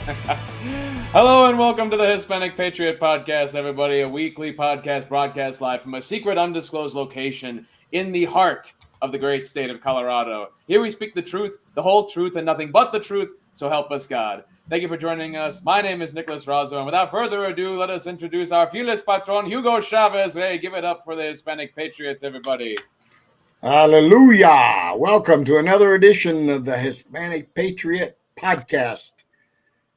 Hello and welcome to the Hispanic Patriot Podcast, everybody. A weekly podcast broadcast live from a secret undisclosed location in the heart of the great state of Colorado. Here we speak the truth, the whole truth, and nothing but the truth, so help us God. Thank you for joining us. My name is Nicholas Razzo, and without further ado, let us introduce our fearless patron, Hugo Chavez. Hey, give it up for the Hispanic Patriots, everybody. Hallelujah! Welcome to another edition of the Hispanic Patriot Podcast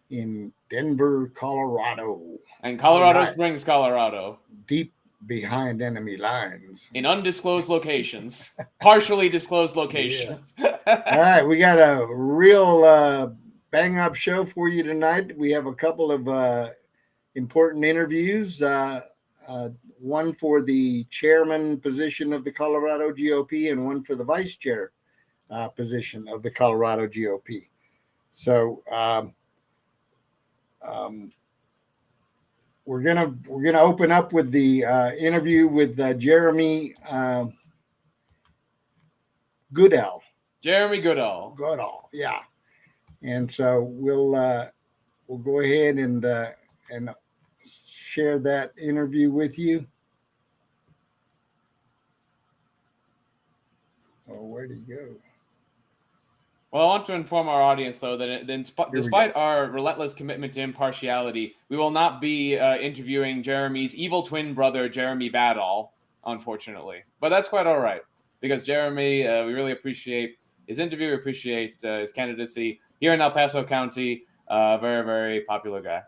in Denver, Colorado. And Colorado Springs, Colorado. Deep behind enemy lines. In undisclosed locations. Partially disclosed locations. Yeah. All right, we got a real bang-up show for you tonight. We have a couple of important interviews. One for the chairman position of the Colorado GOP and one for the vice chair position of the Colorado GOP. So we're gonna open up with the interview with Jeremy Goodell. Jeremy Goodell. Goodell, yeah. And so we'll go ahead and share that interview with you. Oh, where'd he go? Well, I want to inform our audience, though, that despite our relentless commitment to impartiality, we will not be interviewing Jeremy's evil twin brother, Jeremy Badall, unfortunately. But that's quite all right, because Jeremy, we really appreciate his interview, we appreciate his candidacy here in El Paso County. Very, very popular guy.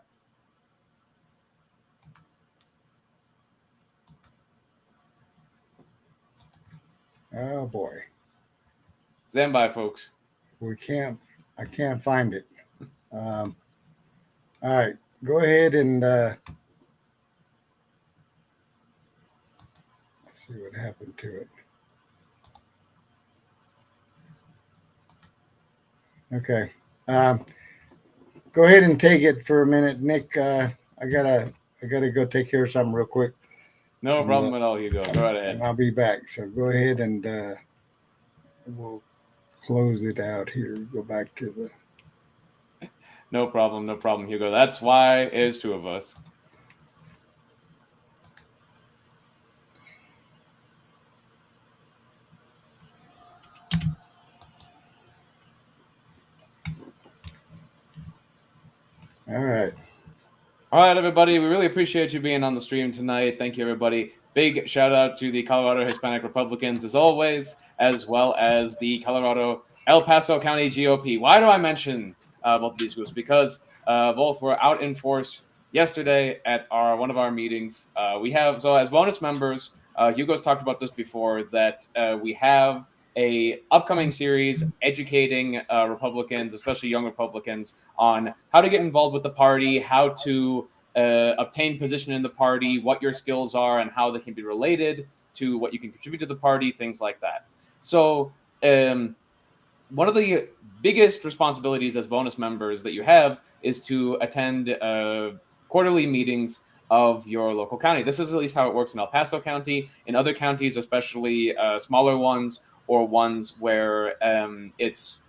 Oh boy. Stand by, folks. I can't find it. All right, go ahead and let's see what happened to it. Okay. Go ahead and take it for a minute, Nick. I gotta go take care of something real quick. No problem at all, Hugo. Go right ahead. And I'll be back. So go ahead and we'll close it out here. Go back to the. No problem, Hugo. That's why there's two of us. All right. All right, everybody. We really appreciate you being on the stream tonight. Thank you, everybody. Big shout out to the Colorado Hispanic Republicans, as always, as well as the Colorado El Paso County GOP. Why do I mention both of these groups? Because both were out in force yesterday at one of our meetings. We have, so as bonus members, Hugo's talked about this before, that we have a upcoming series educating Republicans, especially young Republicans, on how to get involved with the party, how to obtain position in the party, what your skills are, and how they can be related to what you can contribute to the party, things like that. So one of the biggest responsibilities as bonus members that you have is to attend quarterly meetings of your local county. This is at least how it works in El Paso County. In other counties, especially smaller ones or ones where it's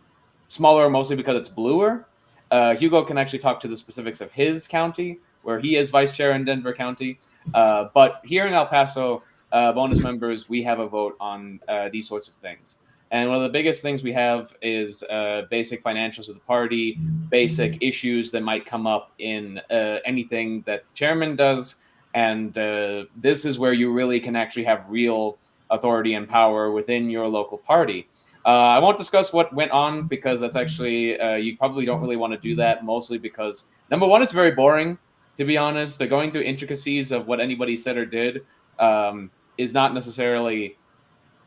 smaller mostly because it's bluer, Hugo can actually talk to the specifics of his county, where he is vice chair in Denver County. But here in El Paso, bonus members, we have a vote on these sorts of things. And one of the biggest things we have is basic financials of the party, basic issues that might come up in anything that the chairman does. And this is where you really can actually have real authority and power within your local party. I won't discuss what went on because that's actually, you probably don't really want to do that, mostly because, number one, it's very boring, to be honest. Going through intricacies of what anybody said or did is not necessarily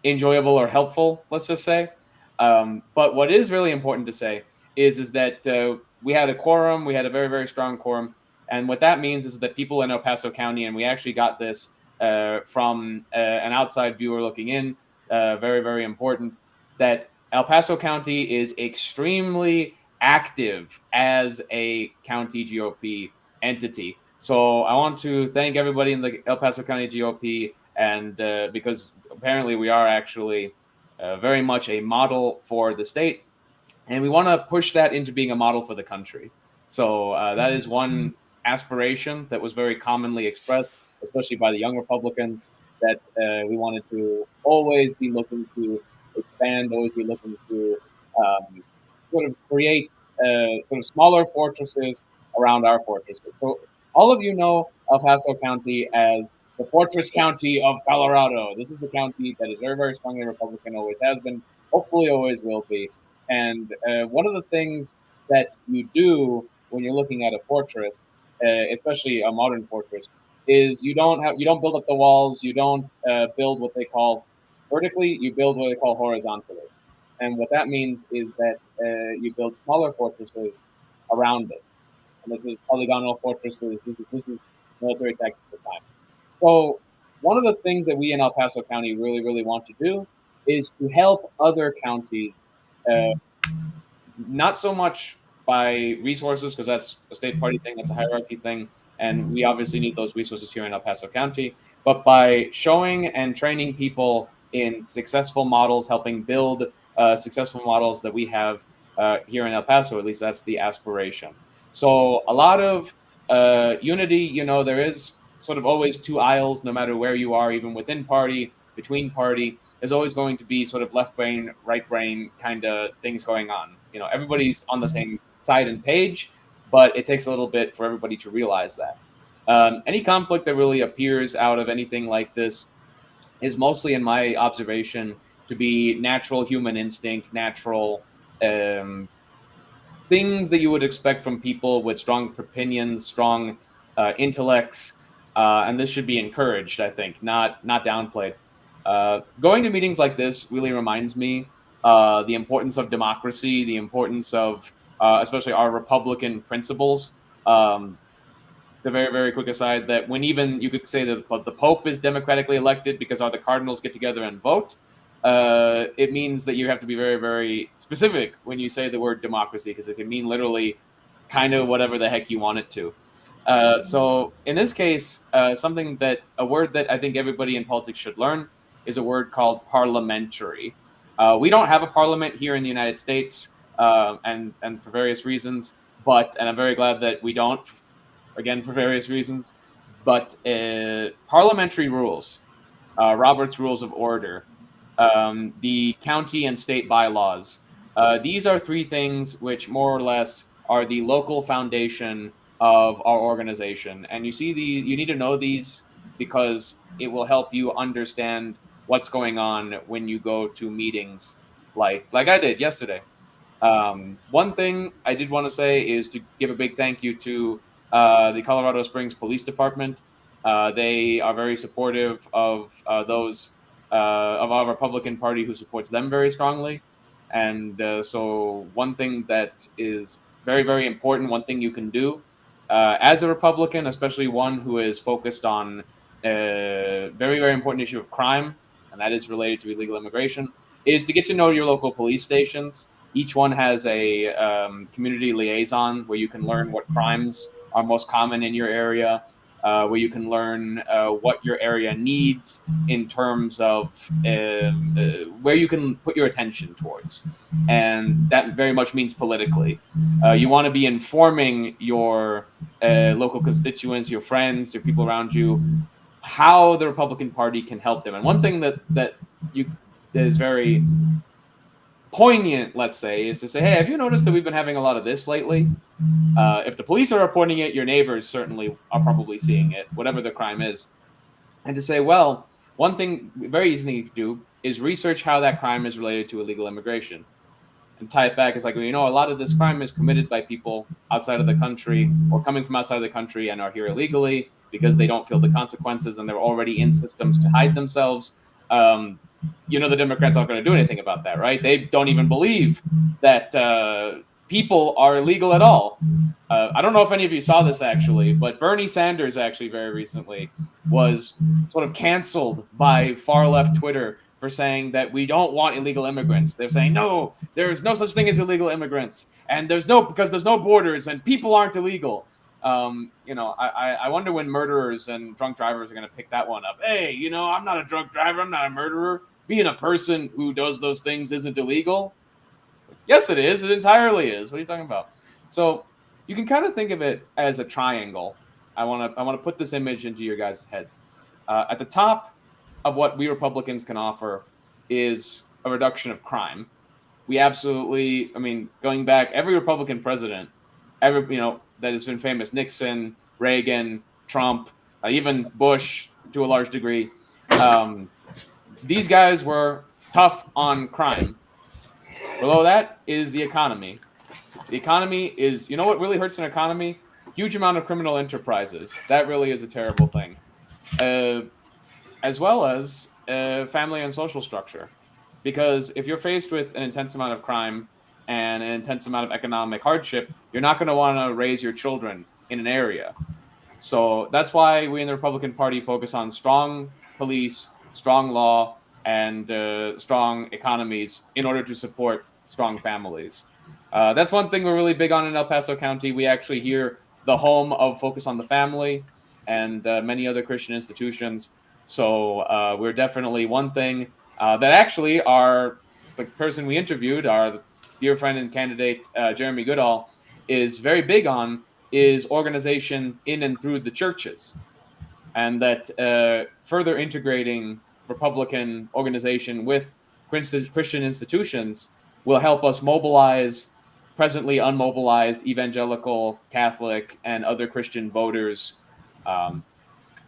enjoyable or helpful, let's just say. But what is really important to say is that we had a quorum, we had a very, very strong quorum. And what that means is that people in El Paso County, and we actually got this from an outside viewer looking in, very, very important, that El Paso County is extremely active as a county GOP entity. So I want to thank everybody in the El Paso County GOP, and because apparently we are actually very much a model for the state, and we want to push that into being a model for the country. So that is one aspiration that was very commonly expressed, especially by the young Republicans, that we wanted to always be looking to expand, always be looking to sort of create sort of smaller fortresses around our fortresses. So all of you know El Paso County as the Fortress County of Colorado. This is the county that is very, very strongly Republican, always has been, hopefully always will be. And one of the things that you do when you're looking at a fortress, especially a modern fortress, is you don't build up the walls, you don't build what they call vertically, you build what they call horizontally. And what that means is that you build smaller fortresses around it. And this is polygonal fortresses. This is military tactics at the time. So one of the things that we in El Paso County really, really want to do is to help other counties, uh, not so much by resources, because that's a state party thing, that's a hierarchy thing, and we obviously need those resources here in El Paso County, but by showing and training people in successful models, helping build successful models that we have here in El Paso. At least that's the aspiration. So a lot of unity, there is sort of always two aisles, no matter where you are, even within party, between party. There's always going to be sort of left brain, right brain kind of things going on. Everybody's on the same side and page, but it takes a little bit for everybody to realize that. Any conflict that really appears out of anything like this is mostly, in my observation, to be natural human instinct, natural things that you would expect from people with strong opinions, strong intellects, and this should be encouraged, I think, not downplayed. Going to meetings like this really reminds me the importance of democracy, the importance of especially our Republican principles. The very, very quick aside that when even you could say that the Pope is democratically elected because all the cardinals get together and vote, it means that you have to be very, very specific when you say the word democracy, because it can mean literally kind of whatever the heck you want it to. So in this case, a word that I think everybody in politics should learn is a word called parliamentary. We don't have a parliament here in the United States, and for various reasons, and I'm very glad that we don't, again, for various reasons, but parliamentary rules, Robert's Rules of Order, the county and state bylaws. These are three things which more or less are the local foundation of our organization. And you need to know these because it will help you understand what's going on when you go to meetings like I did yesterday. One thing I did want to say is to give a big thank you to the Colorado Springs Police Department. They are very supportive of those of our Republican Party who supports them very strongly. And so one thing that is very, very important, one thing you can do as a Republican, especially one who is focused on a very, very important issue of crime, and that is related to illegal immigration, is to get to know your local police stations. Each one has a community liaison where you can learn what crimes are most common in your area, where you can learn what your area needs in terms of where you can put your attention towards. And that very much means politically. You want to be informing your local constituents, your friends, your people around you, how the Republican Party can help them. And one thing that is very poignant, let's say, is to say, hey, have you noticed that we've been having a lot of this lately? If the police are reporting it, your neighbors certainly are probably seeing it, whatever the crime is. And to say, well, one thing very easy to do is research how that crime is related to illegal immigration. And tie it back. It's like, a lot of this crime is committed by people outside of the country or coming from outside of the country and are here illegally because they don't feel the consequences and they're already in systems to hide themselves. The Democrats aren't going to do anything about that, right? They don't even believe that people are illegal at all. I don't know if any of you saw this actually, but Bernie Sanders actually very recently was sort of canceled by far left Twitter for saying that we don't want illegal immigrants. They're saying, no, there's no such thing as illegal immigrants. And because there's no borders and people aren't illegal. I wonder when murderers and drunk drivers are going to pick that one up. Hey, I'm not a drunk driver. I'm not a murderer. Being a person who does those things isn't illegal. Yes, it is. It entirely is. What are you talking about? So you can kind of think of it as a triangle. I want to put this image into your guys' heads. At the top of what we Republicans can offer is a reduction of crime. We absolutely, I mean, going back, every Republican president, that has been famous, Nixon, Reagan, Trump, even Bush to a large degree, these guys were tough on crime. Below that is the economy. The economy is, you know what really hurts an economy? Huge amount of criminal enterprises. That really is a terrible thing. As well as family and social structure. Because if you're faced with an intense amount of crime and an intense amount of economic hardship, you're not going to want to raise your children in an area. So that's why we in the Republican Party focus on strong police, strong law, and strong economies in order to support strong families. That's one thing we're really big on in El Paso County. We actually hear the home of Focus on the Family and many other Christian institutions. So we're definitely one thing that actually the person we interviewed, our dear friend and candidate, Jeremy Goodall, is very big on is organization in and through the churches. And that further integrating Republican organization with Christian institutions will help us mobilize presently unmobilized evangelical, Catholic, and other Christian voters.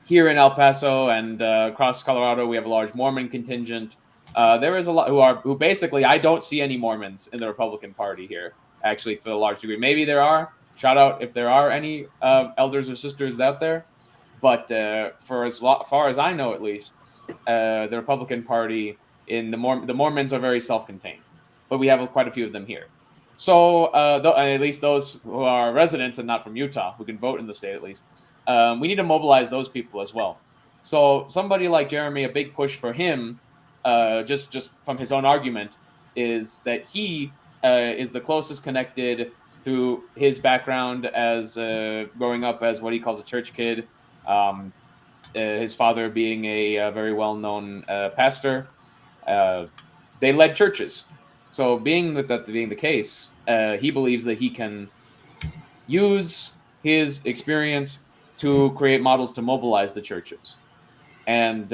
Here in El Paso and across Colorado, we have a large Mormon contingent. There is a lot who basically, I don't see any Mormons in the Republican Party here, actually, for a large degree. Maybe there are. Shout out if there are any elders or sisters out there. But for as far as I know, at least, the Republican Party the Mormons are very self-contained, but we have quite a few of them here. So at least those who are residents and not from Utah, who can vote in the state at least, we need to mobilize those people as well. So somebody like Jeremy, a big push for him, just from his own argument, is that he is the closest connected through his background as growing up as what he calls a church kid. His father being a very well-known pastor. They led churches. So being that being the case, he believes that he can use his experience to create models to mobilize the churches. And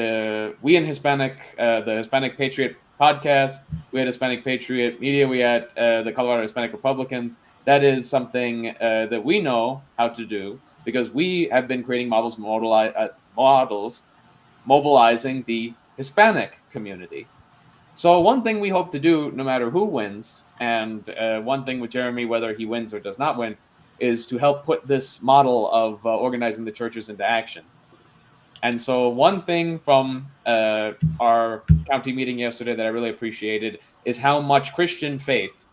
we in Hispanic, the Hispanic Patriot Podcast, we had Hispanic Patriot Media, we had the Colorado Hispanic Republicans. That is something that we know how to do because we have been creating models mobilizing the Hispanic community. So one thing we hope to do, no matter who wins, and one thing with Jeremy, whether he wins or does not win, is to help put this model of organizing the churches into action. And so one thing from our county meeting yesterday that I really appreciated is how much Christian faith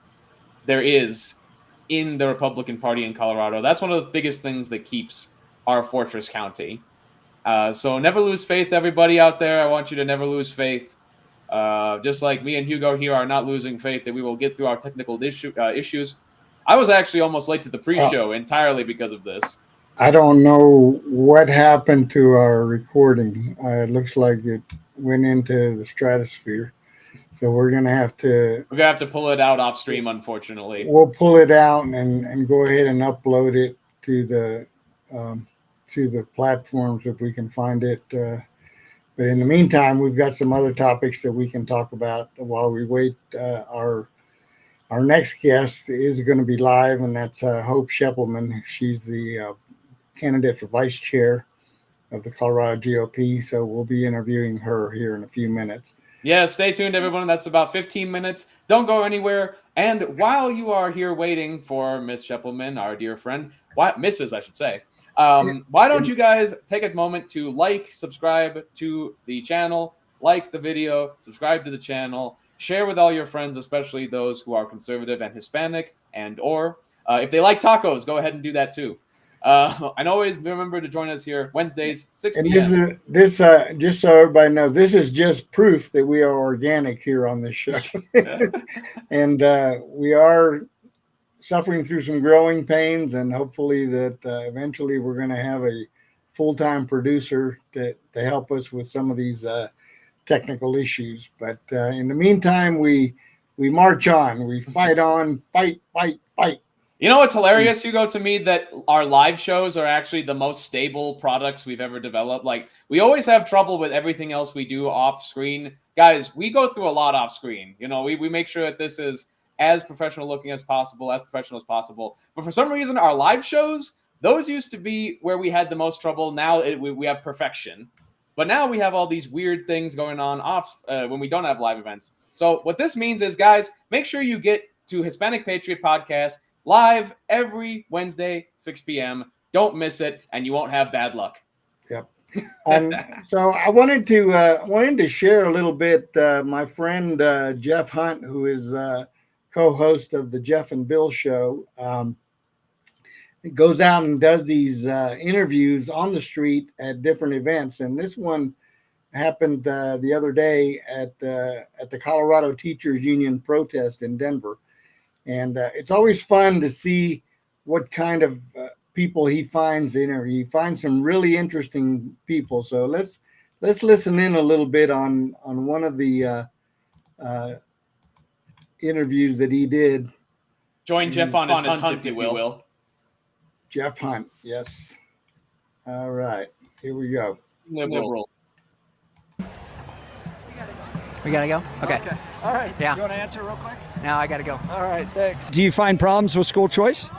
there is in the Republican Party in Colorado. That's one of the biggest things that keeps our fortress county. So never lose faith, everybody out there. I want you to never lose faith. Just like me and Hugo here are not losing faith that we will get through our technical issues. I was actually almost late to the pre-show entirely because of this. I don't know what happened to our recording. It looks like it went into the stratosphere. So we're going to have to pull it out off stream, unfortunately. We'll pull it out and go ahead and upload it to the platforms if we can find it. But in the meantime, we've got some other topics that we can talk about while we wait. Our next guest is going to be live, and that's Hope Scheppelman. She's the candidate for vice chair of the Colorado GOP. So we'll be interviewing her here in a few minutes. Yeah, stay tuned, everyone. That's about 15 minutes. Don't go anywhere. And while you are here waiting for Miss Scheppelman, our dear friend, Mrs. I should say, why don't you guys take a moment to subscribe to the channel, like the video, subscribe to the channel, share with all your friends, especially those who are conservative and Hispanic, or if they like tacos, go ahead and do that too. And always remember to join us here Wednesdays, 6 p.m. This just so everybody knows, this is just proof that we are organic here on this show. And we are suffering through some growing pains, and hopefully that eventually we're going to have a full-time producer to help us with some of these technical issues. But in the meantime, we march on. We fight on, fight. You know what's hilarious, Hugo, to me, that our live shows are actually the most stable products we've ever developed. Like, we always have trouble with everything else we do off screen. Guys, we go through a lot off screen. You know, we make sure that this is as professional looking as possible, as professional as possible. But for some reason, our live shows, those used to be where we had the most trouble. Now we have perfection. But now we have all these weird things going on off when we don't have live events. So what this means is, guys, make sure you get to Hispanic Patriot Podcast live every Wednesday, 6 p.m. Don't miss it, and you won't have bad luck. Yep. And so I wanted to share a little bit. My friend Jeff Hunt, who is co-host of the Jeff and Bill Show, goes out and does these interviews on the street at different events. And this one happened the other day at the Colorado Teachers Union protest in Denver. And it's always fun to see what kind of people he finds in there. He finds some really interesting people. So let's listen in a little bit on one of the interviews that he did. Join Jeff on his hunt, if you will. Jeff Hunt, yes. All right, here we go. Liberal. We gotta go? Okay. All right. Yeah. You want to answer real quick? Now I gotta go. All right, thanks. Do you find problems with school choice?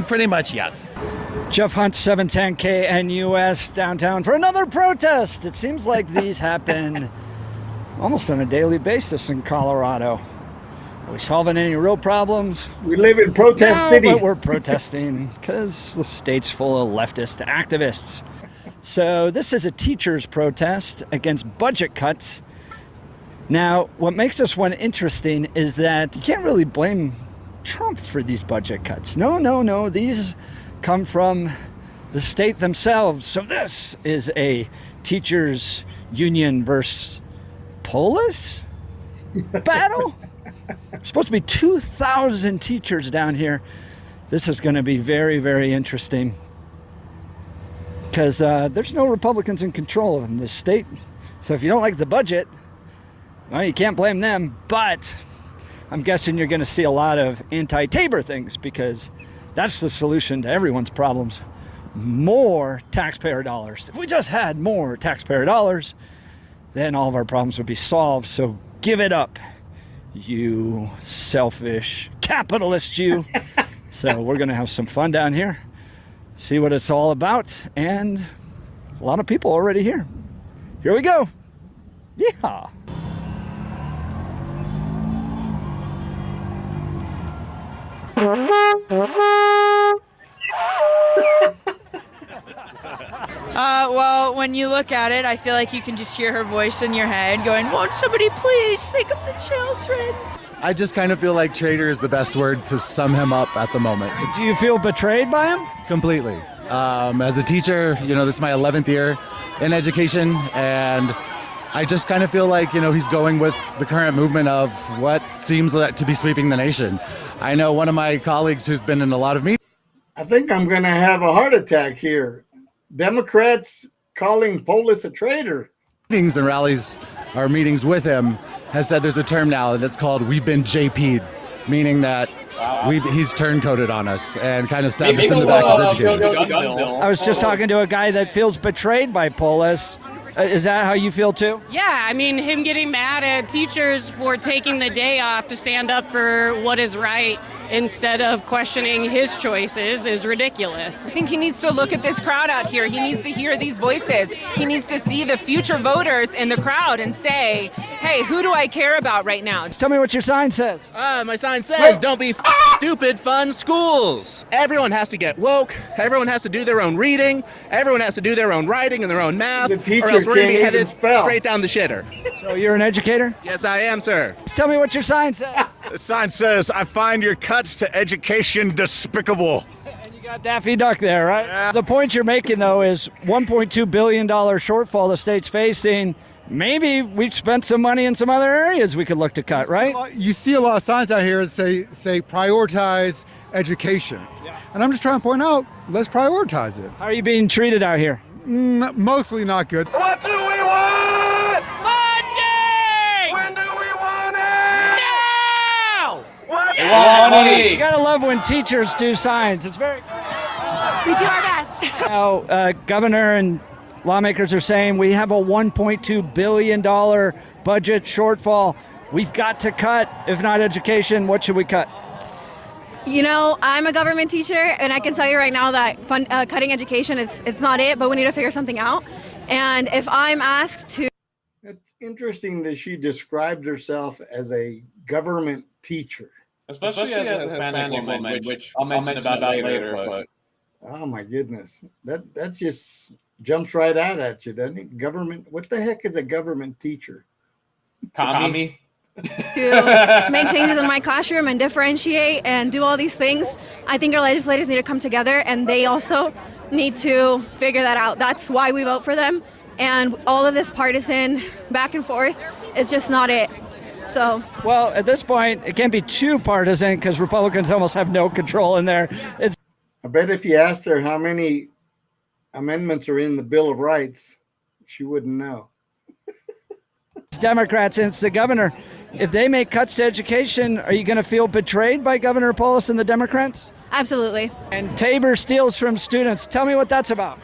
Pretty much yes. Jeff Hunt, 710 KNUS downtown for another protest. It seems like these happen almost on a daily basis in Colorado. Are we solving any real problems? We live in protest city. But we're protesting because the state's full of leftist activists. So this is a teachers' protest against budget cuts. Now, what makes this one interesting is that you can't really blame Trump for these budget cuts. No. These come from the state themselves. So this is a teachers union versus Polis battle. Supposed to be 2,000 teachers down here. This is going to be very, very interesting because there's no Republicans in control in this state. So if you don't like the budget, well, you can't blame them. But I'm guessing you're going to see a lot of anti-Tabor things because that's the solution to everyone's problems. More taxpayer dollars. If we just had more taxpayer dollars, then all of our problems would be solved. So give it up, you selfish capitalist, you. So we're going to have some fun down here, see what it's all about, and a lot of people already here. Here we go. Yeah. Well, when you look at it, I feel like you can just hear her voice in your head going, won't somebody please think of the children? I just kind of feel like traitor is the best word to sum him up at the moment. Do you feel betrayed by him? Completely. As a teacher, this is my 11th year in education, and I just kind of feel like, he's going with the current movement of what seems to be sweeping the nation. I know one of my colleagues who's been in a lot of meetings. I think I'm going to have a heart attack here. Democrats calling Polis a traitor. Meetings and rallies or meetings with him has said there's a term now that's called "we've been JP'd," meaning that he's turncoated on us and kind of stabbed us in the back as educators. I was just talking to a guy that feels betrayed by Polis. Is that how you feel too? Yeah, him getting mad at teachers for taking the day off to stand up for what is right instead of questioning his choices is ridiculous. I think he needs to look at this crowd out here. He needs to hear these voices. He needs to see the future voters in the crowd and say, hey, who do I care about right now? Tell me what your sign says. My sign says, don't be stupid, fun schools. Everyone has to get woke. Everyone has to do their own reading. Everyone has to do their own writing and their own math. Or else we're going to be headed straight down the shitter. So you're an educator? Yes, I am, sir. Tell me what your sign says. The sign says, I find your cuts to education despicable. And you got Daffy Duck there, right? Yeah. The point you're making, though, is $1.2 billion shortfall the state's facing. Maybe we've spent some money in some other areas we could look to cut, right? You see a lot of signs out here that say prioritize education. Yeah. And I'm just trying to point out, let's prioritize it. How are you being treated out here? Mostly not good. What do we want? Funding! When do we want money. You gotta love when teachers do signs. It's very. We do our best. Now, governor and lawmakers are saying we have a $1.2 billion budget shortfall. We've got to cut. If not education, what should we cut? You know, I'm a government teacher, and I can tell you right now that cutting education it's not it, but we need to figure something out. And if I'm asked to... It's interesting that she described herself as a government teacher. Especially as a Hispanic woman, which I'll mention about later. But oh my goodness, that just jumps right out at you, doesn't it? Government. What the heck is a government teacher? Commie. To make changes in my classroom and differentiate and do all these things. I think our legislators need to come together, and they also need to figure that out. That's why we vote for them. And all of this partisan back and forth is just not it. So, well, at this point, it can't be too partisan because Republicans almost have no control in there. I bet if you asked her how many amendments are in the Bill of Rights, she wouldn't know. It's Democrats and it's the governor. If they make cuts to education, are you going to feel betrayed by Governor Polis and the Democrats? Absolutely. And Tabor steals from students. Tell me what that's about.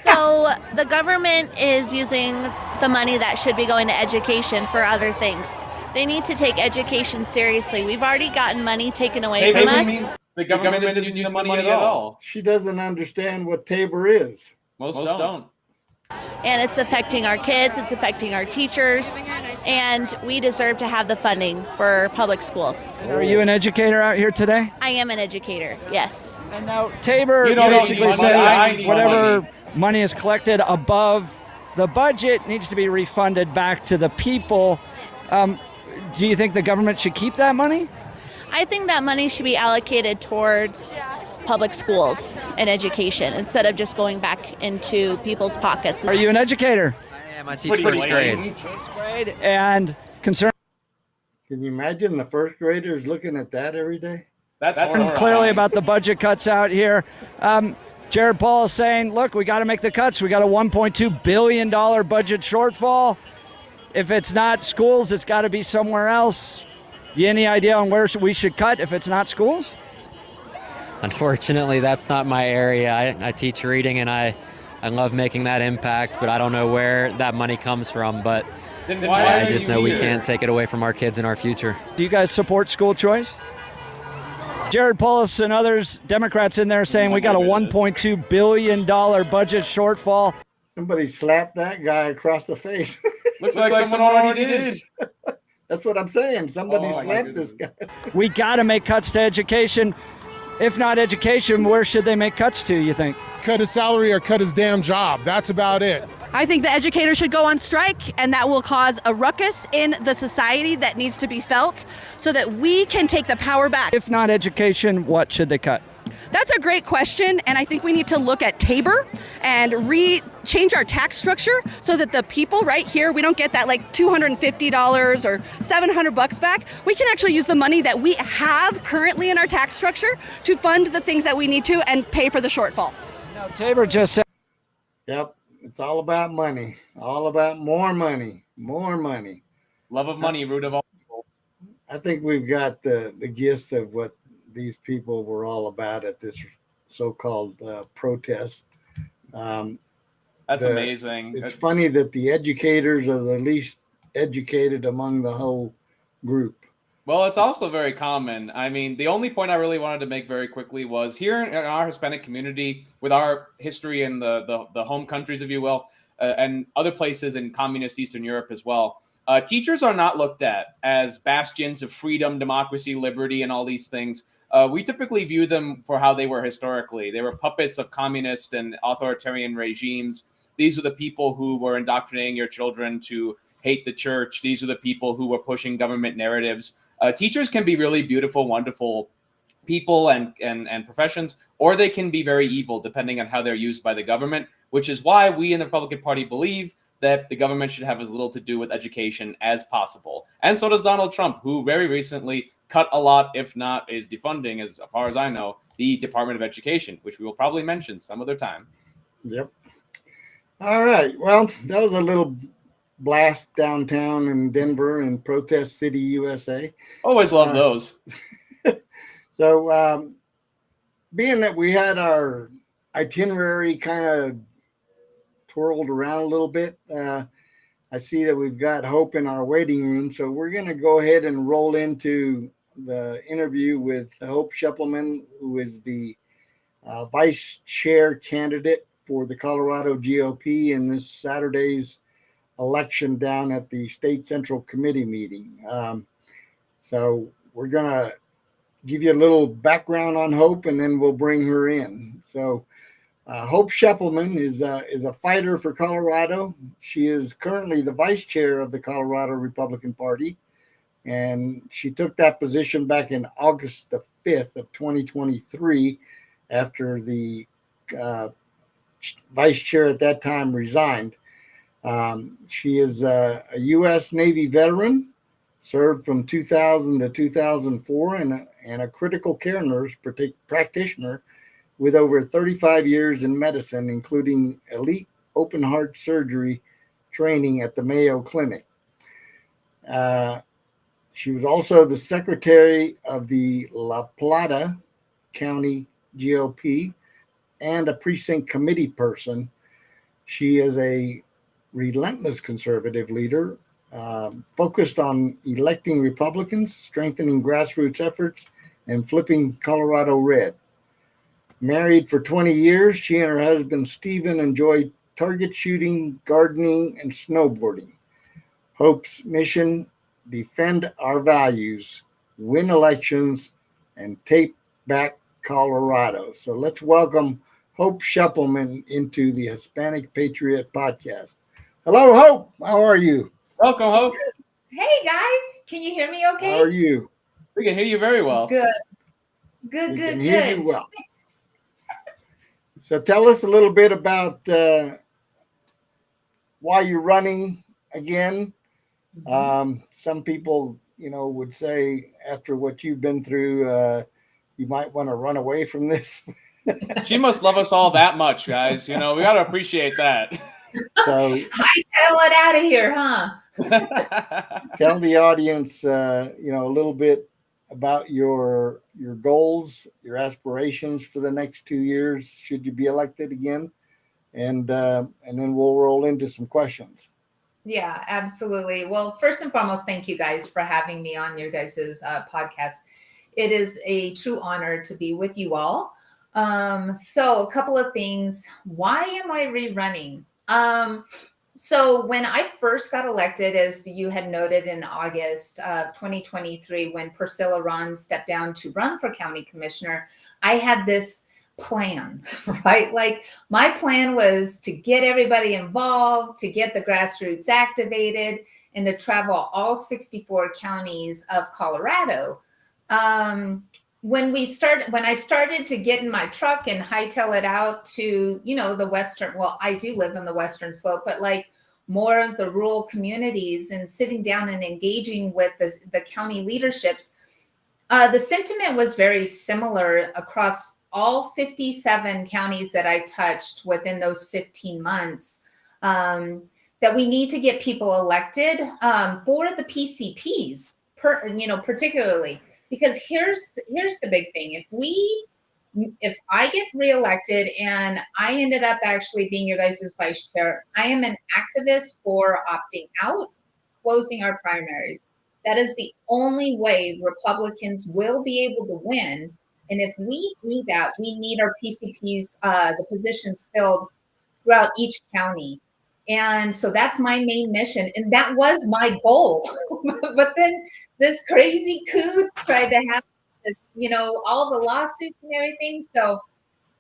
So the government is using the money that should be going to education for other things. They need to take education seriously. We've already gotten money taken away from us. The government isn't using the money at all. She doesn't understand what Tabor is. Most don't. And it's affecting our kids, it's affecting our teachers, and we deserve to have the funding for public schools. Are you an educator out here today? I am an educator, yes. And now Tabor basically says whatever money is collected above the budget needs to be refunded back to the people. Do you think the government should keep that money? I think that money should be allocated towards public schools and education instead of just going back into people's pockets. Are you an educator? I am. I teach first grade. First grade and concerned. Can you imagine the first graders looking at that every day? That's clearly about the budget cuts out here. Jared Paul is saying, look, we got to make the cuts. We got a $1.2 billion budget shortfall. If it's not schools, it's got to be somewhere else. Do you have any idea on where we should cut if it's not schools? Unfortunately, that's not my area. I teach reading, and I love making that impact, but I don't know where that money comes from. But I just know we can't take it away from our kids and our future. Do you guys support school choice? Jared Polis and others, Democrats in there saying we got a $1.2 billion budget shortfall. Somebody slapped that guy across the face. Looks like someone already did. That's what I'm saying. Somebody slapped this guy. We got to make cuts to education. If not education, where should they make cuts to, you think? Cut his salary or cut his damn job. That's about it. I think the educators should go on strike, and that will cause a ruckus in the society that needs to be felt so that we can take the power back. If not education, what should they cut? That's a great question, and I think we need to look at Tabor and change our tax structure so that the people right here, we don't get that like $250 or $700 back. We can actually use the money that we have currently in our tax structure to fund the things that we need to and pay for the shortfall. Now, Tabor just said... Yep, it's all about money. All about more money. More money. Love of money, root of all evil. I think we've got the gist of what these people were all about at this so-called protest. That's amazing. It's funny that the educators are the least educated among the whole group. Well, it's also very common. I mean, the only point I really wanted to make very quickly was here in our Hispanic community, with our history in the home countries, if you will, and other places in communist Eastern Europe as well, teachers are not looked at as bastions of freedom, democracy, liberty, and all these things. We typically view them for how they were historically. They were puppets of communist and authoritarian regimes. These are the people who were indoctrinating your children to hate the church. These are the people who were pushing government narratives. Teachers can be really beautiful, wonderful people and professions, or they can be very evil depending on how they're used by the government, which is why we in the Republican Party believe that the government should have as little to do with education as possible. And so does Donald Trump, who very recently cut a lot, if not is defunding, as far as I know, the Department of Education, which we will probably mention some other time. Yep. All right. Well, that was a little blast downtown in Denver and Protest City, USA. Always love those. So, being that we had our itinerary kind of twirled around a little bit, I see that we've got Hope in our waiting room. So we're going to go ahead and roll into the interview with Hope Scheppelman, who is the vice chair candidate for the Colorado GOP in this Saturday's election down at the State Central Committee meeting. So we're going to give you a little background on Hope, and then we'll bring her in. So Hope Scheppelman is a fighter for Colorado. She is currently the vice chair of the Colorado Republican Party, and she took that position back in August the 5th of 2023 after the vice chair at that time resigned. She is a U.S. Navy veteran, served from 2000 to 2004, and a critical care nurse practitioner with over 35 years in medicine, including elite open heart surgery training at the Mayo Clinic. She was also the secretary of the La Plata County GOP and a precinct committee person. She is a relentless conservative leader, focused on electing Republicans, strengthening grassroots efforts, and flipping Colorado red. Married for 20 years, she and her husband, Stephen, enjoy target shooting, gardening, and snowboarding. Hope's mission: defend our values, win elections, and take back Colorado. So let's welcome Hope Scheppelman into the Hispanic Patriot Podcast. Hello, Hope. How are you? Welcome, Hope. Hey, guys. Can you hear me okay? How are you? We can hear you very well. Good. We can hear you well. So tell us a little bit about why you're running again. Some people, would say after what you've been through, you might want to run away from this. She must love us all that much, guys. We got to appreciate that. So hightail it out of here, huh? Tell the audience, a little bit about your goals, your aspirations for the next 2 years, should you be elected again, and then we'll roll into some questions. Yeah, absolutely. Well, first and foremost, thank you guys for having me on your guys' podcast. It is a true honor to be with you all. So a couple of things. Why am I rerunning? So when I first got elected, as you had noted in August of 2023, when Priscilla Ron stepped down to run for county commissioner, I had this plan, right? Like my plan was to get everybody involved, to get the grassroots activated, and to travel all 64 counties of Colorado. When I started to get in my truck and hightail it out to, the Western, well, I do live in the Western Slope, but like more of the rural communities and sitting down and engaging with the county leaderships, the sentiment was very similar across all 57 counties that I touched within those 15 months, that we need to get people elected for the PCPs, particularly. Because here's the big thing. If I get reelected and I ended up actually being your guys' vice chair, I am an activist for opting out, closing our primaries. That is the only way Republicans will be able to win. And if we do that, we need our PCPs, the positions filled throughout each county. And so that's my main mission. And that was my goal. But then this crazy coup tried to have, all the lawsuits and everything. So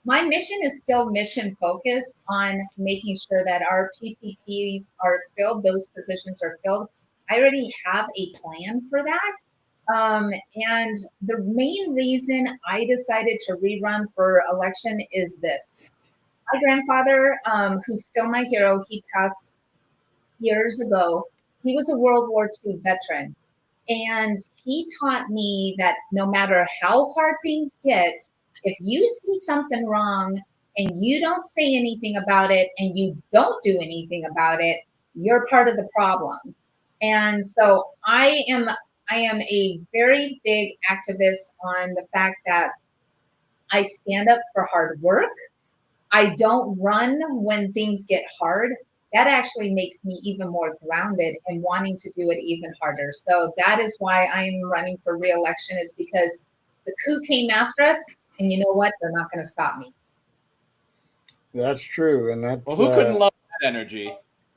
my mission is still mission focused on making sure that our PCPs are filled, those positions are filled. I already have a plan for that. And the main reason I decided to rerun for election is this. My grandfather, who's still my hero, he passed years ago. He was a World War II veteran. And he taught me that no matter how hard things get, if you see something wrong and you don't say anything about it and you don't do anything about it, you're part of the problem. And so I am I am a very big activist on the fact that I stand up for hard work. I don't run when things get hard. That actually makes me even more grounded and wanting to do it even harder. So that is why I'm running for re-election, is because the coup came after us, and you know what? They're not going to stop me. That's true, and that's Well, who couldn't love that energy?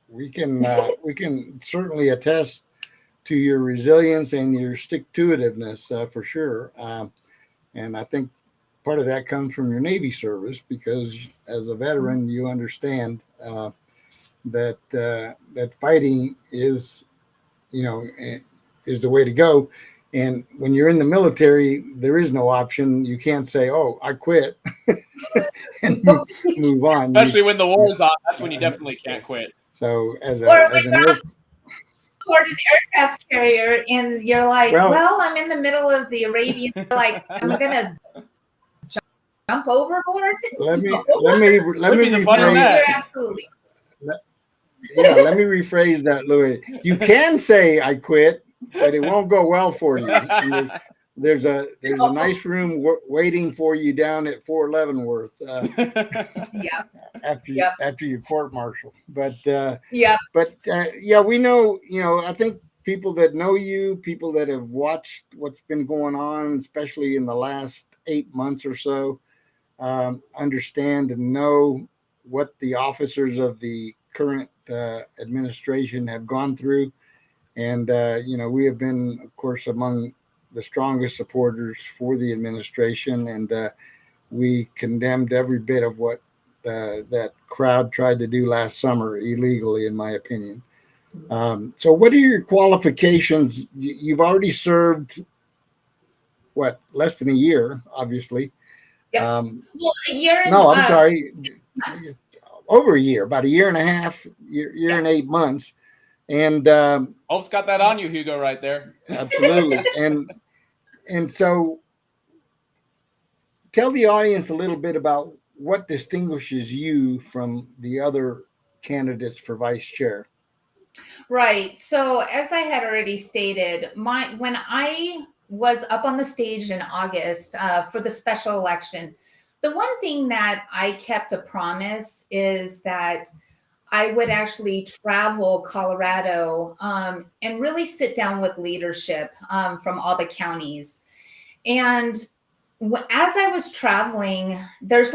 We can certainly attest to your resilience and your stick-to-itiveness for sure. And I think part of that comes from your Navy service, because as a veteran, you understand that fighting is the way to go. And when you're in the military, there is no option. You can't say, "Oh, I quit," and move on. Especially when the war's on, that's when you definitely can't quit. So as an boarded aircraft carrier, and you're like, well, I'm in the middle of the Arabian. Like, I'm gonna jump overboard. Let me rephrase. Absolutely. Let me rephrase that, Louis. You can say I quit, but it won't go well for you. There's a nice room waiting for you down at Fort Leavenworth. After your court martial. But we know. I think people that know you, people that have watched what's been going on, especially in the last 8 months or so, understand and know what the officers of the current administration have gone through. And, we have been, of course, among the strongest supporters for the administration. And we condemned every bit of what that crowd tried to do last summer illegally, in my opinion. So what are your qualifications? You've already served, less than a year, obviously. Yep. Well, a year and I'm sorry. Over a year, about a year and a half, year and 8 months. And Hope's got that on you, Hugo, right there. Absolutely. And so tell the audience a little bit about what distinguishes you from the other candidates for vice chair. Right. So as I had already stated, when I was up on the stage in August for the special election, the one thing that I kept a promise is that I would actually travel Colorado and really sit down with leadership from all the counties. And as I was traveling, there's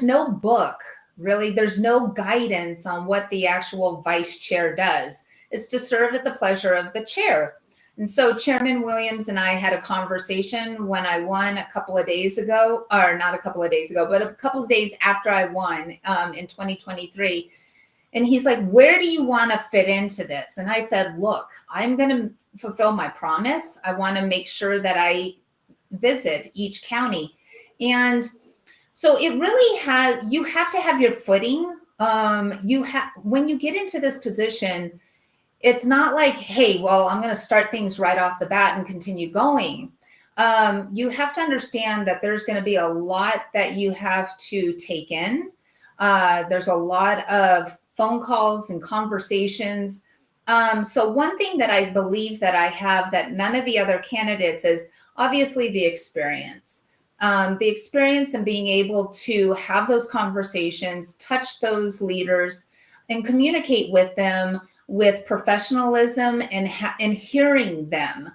no book, really. There's no guidance on what the actual vice chair does. It's to serve at the pleasure of the chair. And so Chairman Williams and I had a conversation when I won a couple of days ago, or not a couple of days ago, but a couple of days after I won in 2023. And he's like, where do you want to fit into this? And I said, look, I'm going to fulfill my promise. I want to make sure that I visit each county. And so it really you have to have your footing. When you get into this position, it's not like, hey, well, I'm going to start things right off the bat and continue going. You have to understand that there's going to be a lot that you have to take in. There's a lot of phone calls and conversations. So one thing that I believe that I have that none of the other candidates is obviously the experience. The experience and being able to have those conversations, touch those leaders, and communicate with them with professionalism and hearing them.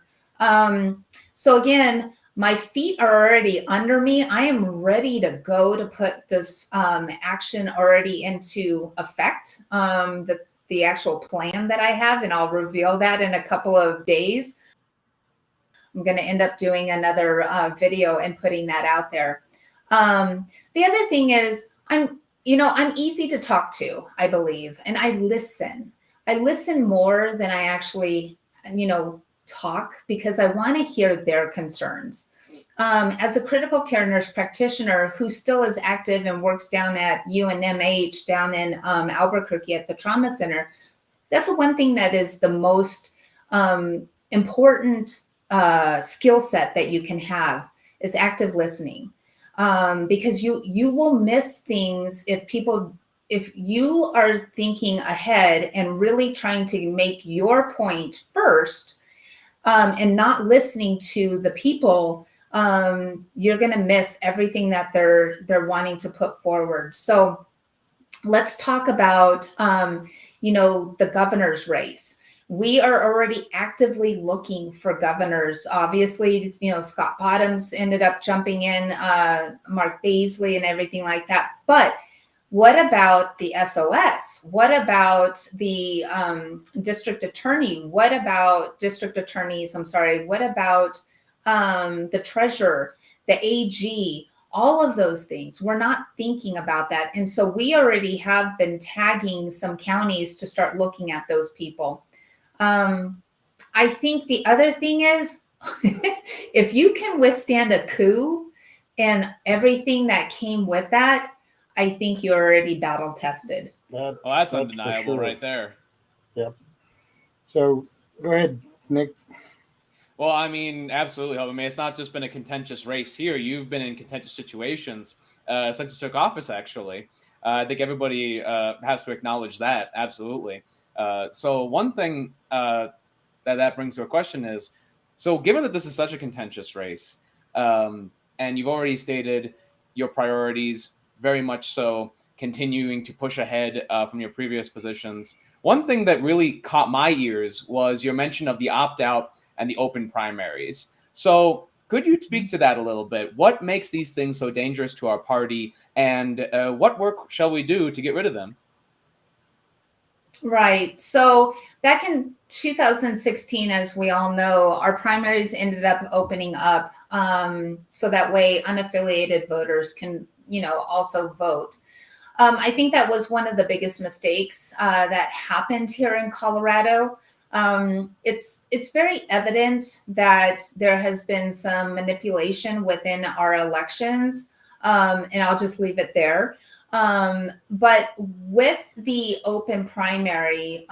So again, my feet are already under me. I am ready to go to put this action already into effect, the actual plan that I have, and I'll reveal that in a couple of days. I'm going to end up doing another video and putting that out there. The other thing is I'm easy to talk to, I believe, and I listen. I listen more than I actually, talk, because I want to hear their concerns. As a critical care nurse practitioner who still is active and works down at UNMH down in Albuquerque at the trauma center, that's the one thing that is the most important skill set that you can have is active listening. Because you will miss things if you are thinking ahead and really trying to make your point first. and not listening to the people, you're going to miss everything that they're wanting to put forward. So let's talk about, the governor's race. We are already actively looking for governors. Obviously, Scott Bottoms ended up jumping in, Mark Baisley and everything like that. But what about the SOS? What about the district attorney? What about district attorneys? I'm sorry. What about the treasurer, the AG? All of those things. We're not thinking about that. And so we already have been tagging some counties to start looking at those people. I think the other thing is, if you can withstand a coup and everything that came with that, I think you're already battle tested. That's undeniable right there. Yep. So go ahead, Nick. Well, I mean, absolutely. I mean, it's not just been a contentious race here. You've been in contentious situations since you took office, actually. I think everybody has to acknowledge that. Absolutely. So one thing that brings to a question is, so given that this is such a contentious race, and you've already stated your priorities, very much so, continuing to push ahead from your previous positions, one thing that really caught my ears was your mention of the opt-out and the open primaries. So could you speak to that a little bit? What makes these things so dangerous to our party, and what work shall we do to get rid of them? Right. So back in 2016, as we all know, our primaries ended up opening up so that way unaffiliated voters can, also vote. I think that was one of the biggest mistakes that happened here in Colorado. It's very evident that there has been some manipulation within our elections, and I'll just leave it there. But with the open primary,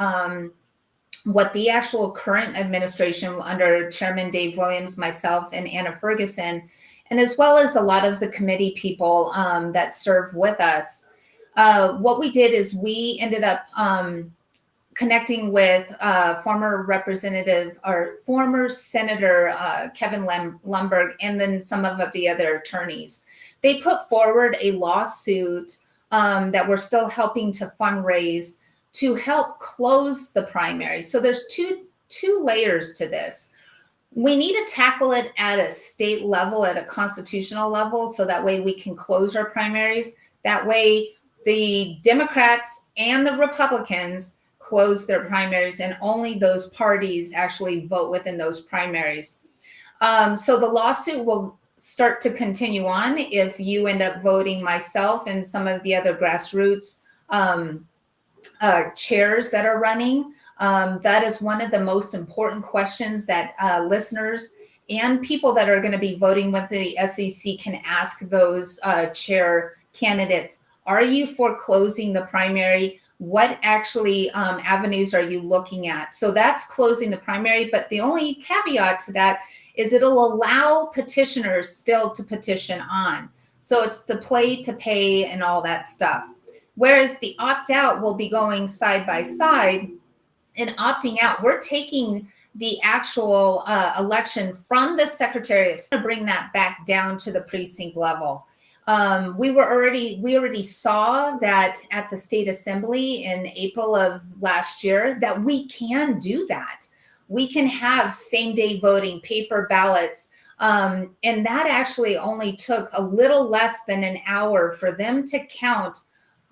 what the actual current administration under Chairman Dave Williams, myself, and Anna Ferguson, and as well as a lot of the committee people that serve with us, what we did is we ended up connecting with former Senator Kevin Lumberg, and then some of the other attorneys. They put forward a lawsuit that we're still helping to fundraise to help close the primary. So there's two layers to this. We need to tackle it at a state level, at a constitutional level, so that way we can close our primaries. That way the Democrats and the Republicans close their primaries, and only those parties actually vote within those primaries. So the lawsuit will start to continue on if you end up voting myself and some of the other grassroots chairs that are running. That is one of the most important questions that listeners and people that are going to be voting with the SEC can ask those chair candidates. Are you foreclosing the primary? What actually avenues are you looking at? So that's closing the primary, but the only caveat to that is it'll allow petitioners still to petition on. So it's the play to pay and all that stuff. Whereas the opt-out will be going side by side, and opting out, we're taking the actual election from the Secretary of State to bring that back down to the precinct level. We already saw that at the state assembly in April of last year that we can do that. We can have same day voting, paper ballots. And that actually only took a little less than an hour for them to count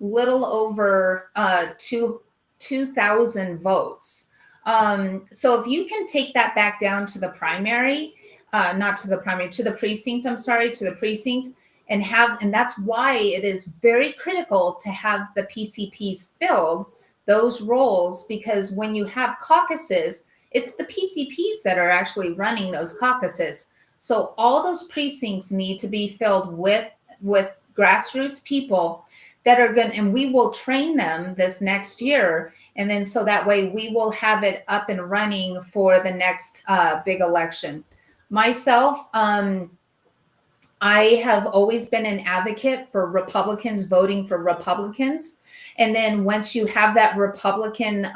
little over 2,000 votes. So if you can take that back down to the primary, to the precinct, and that's why it is very critical to have the PCPs filled, those roles, because when you have caucuses, it's the PCPs that are actually running those caucuses. So all those precincts need to be filled with grassroots people that are going, and we will train them this next year. And then so that way we will have it up and running for the next big election. Myself, I have always been an advocate for Republicans voting for Republicans. And then once you have that Republican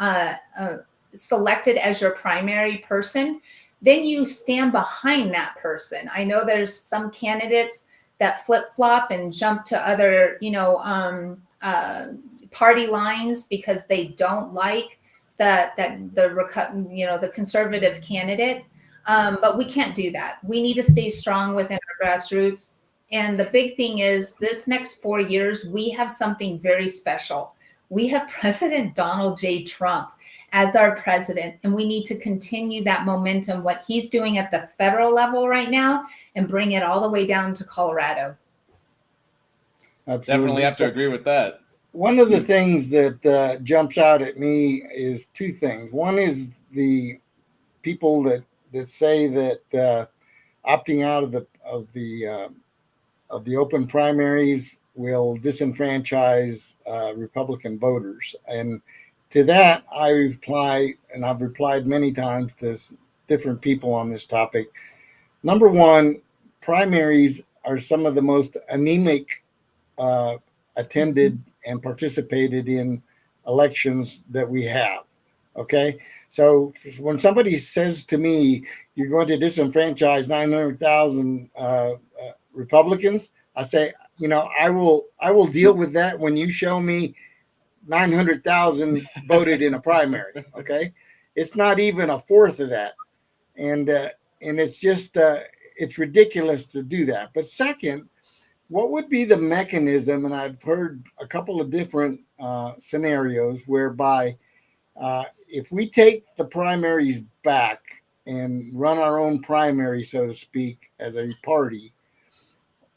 selected as your primary person, then you stand behind that person. I know there's some candidates that flip-flop and jump to other, party lines because they don't like the conservative candidate. But we can't do that. We need to stay strong within our grassroots. And the big thing is this next 4 years, we have something very special. We have President Donald J. Trump as our president, and we need to continue that momentum, what he's doing at the federal level right now, and bring it all the way down to Colorado. Absolutely. Definitely have to agree with that. One of the things that jumps out at me is two things. One is the people that say that opting out of the open primaries will disenfranchise Republican voters. And to that, I reply, and I've replied many times to different people on this topic. Number one, primaries are some of the most anemic attended and participated in elections that we have. Okay. So when somebody says to me, you're going to disenfranchise 900,000 Republicans, I say, I will deal with that when you show me 900,000 voted in a primary. Okay. It's not even a fourth of that. And it's just, it's ridiculous to do that. But second, what would be the mechanism? And I've heard a couple of different scenarios whereby if we take the primaries back and run our own primary, so to speak, as a party,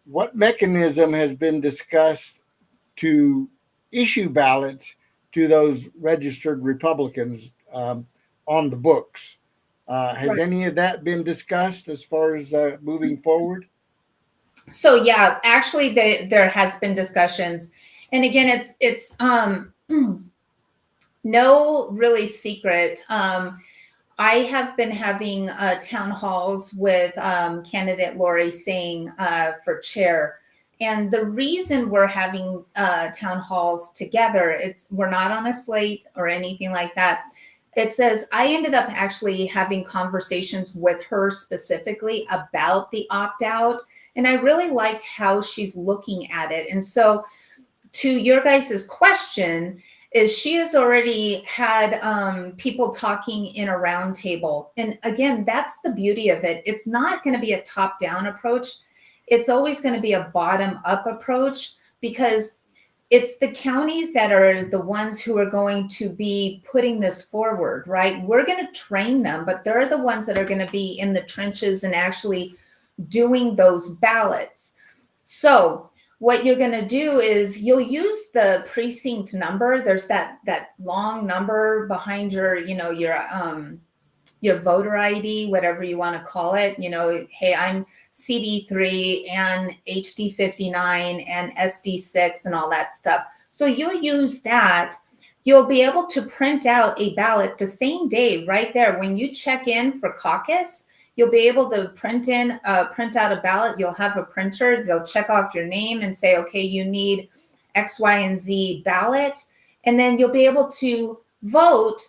what mechanism has been discussed to issue ballots to those registered Republicans on the books? Has any of that been discussed as far as moving forward? So yeah, actually there has been discussions. And again, it's no really secret. I have been having town halls with candidate Lori Singh for chair. And the reason we're having town halls together, we're not on a slate or anything like that. It says I ended up actually having conversations with her specifically about the opt-out. And I really liked how she's looking at it. And so to your guys' question, is she has already had people talking in a roundtable. And again, that's the beauty of it. It's not going to be a top-down approach. It's always going to be a bottom-up approach because it's the counties that are the ones who are going to be putting this forward, right? We're going to train them, but they're the ones that are going to be in the trenches and actually doing those ballots. So what you're going to do is you'll use the precinct number. There's that long number behind your voter ID, whatever you want to call it. Hey, I'm CD3 and HD59 and SD6 and all that stuff. So you'll use that. You'll be able to print out a ballot the same day right there. When you check in for caucus, you'll be able to print out a ballot. You'll have a printer. They'll check off your name and say, okay, you need X, Y, and Z ballot. And then you'll be able to vote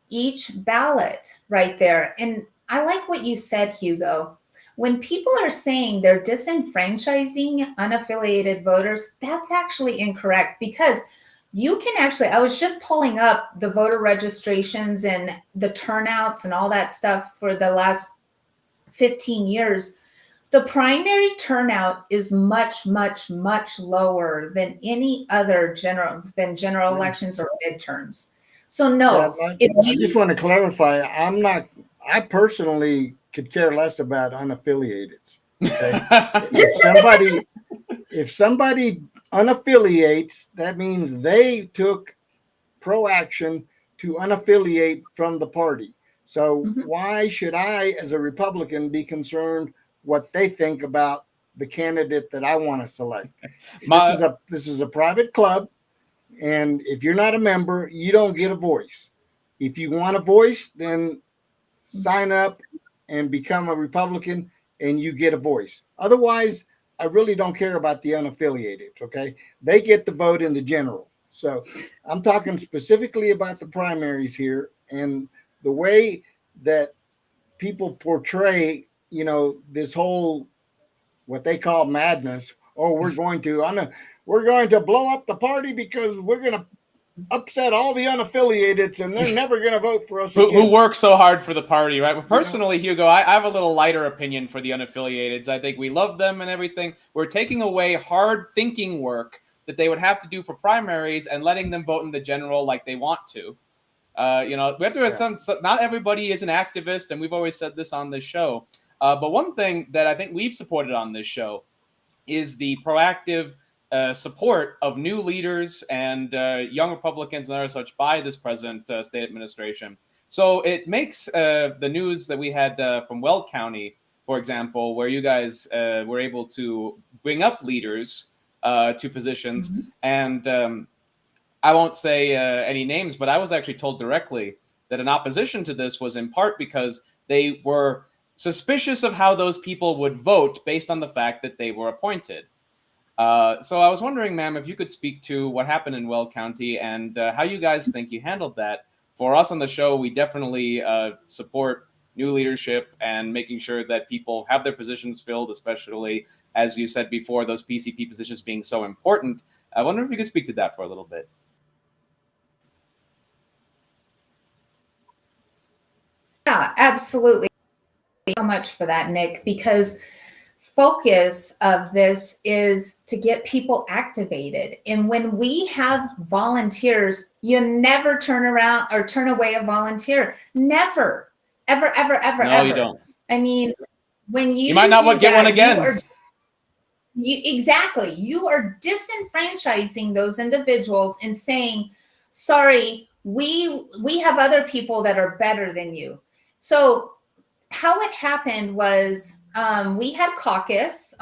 each ballot right there. And I like what you said, Hugo. When people are saying they're disenfranchising unaffiliated voters, that's actually incorrect because you can actually, I was just pulling up the voter registrations and the turnouts and all that stuff for the last 15 years. The primary turnout is much, much, much lower than any other general elections or midterms. So no, I just want to clarify. I personally could care less about unaffiliated. Okay? if somebody unaffiliates, that means they took proaction to unaffiliate from the party. So why should I, as a Republican, be concerned what they think about the candidate that I want to select? This is a private club, and if you're not a member, you don't get a voice. If you want a voice, then sign up and become a Republican, and you get a voice. Otherwise, I really don't care about the unaffiliated. Okay, they get the vote in the general. So I'm talking specifically about the primaries here, and the way that people portray, this whole what they call madness. Oh, we're going to blow up the party because we're going to upset all the unaffiliated and they're never going to vote for us who work so hard for the party, right? Well, personally, Hugo, I have a little lighter opinion for the unaffiliated. I think we love them and everything. We're taking away hard thinking work that they would have to do for primaries and letting them vote in the general like they want to. We have to have not everybody is an activist, and we've always said this on this show. But one thing that I think we've supported on this show is the proactive support of new leaders and young Republicans and others such by this present state administration. So it makes the news that we had from Weld County, for example, where you guys were able to bring up leaders to positions. Mm-hmm. And I won't say any names, but I was actually told directly that an opposition to this was in part because they were suspicious of how those people would vote based on the fact that they were appointed. So I was wondering, ma'am, if you could speak to what happened in Weld County and how you guys think you handled that. For us on the show, we definitely support new leadership and making sure that people have their positions filled, especially, as you said before, those PCP positions being so important. I wonder if you could speak to that for a little bit. Yeah, absolutely. Thank you so much for that, Nick, because focus of this is to get people activated. And when we have volunteers, you never turn around or turn away a volunteer. Never, ever, ever, ever, no, ever. You don't. I mean, when you might not get one again. Exactly. You are disenfranchising those individuals and saying, sorry, we have other people that are better than you. So how it happened was we had caucus.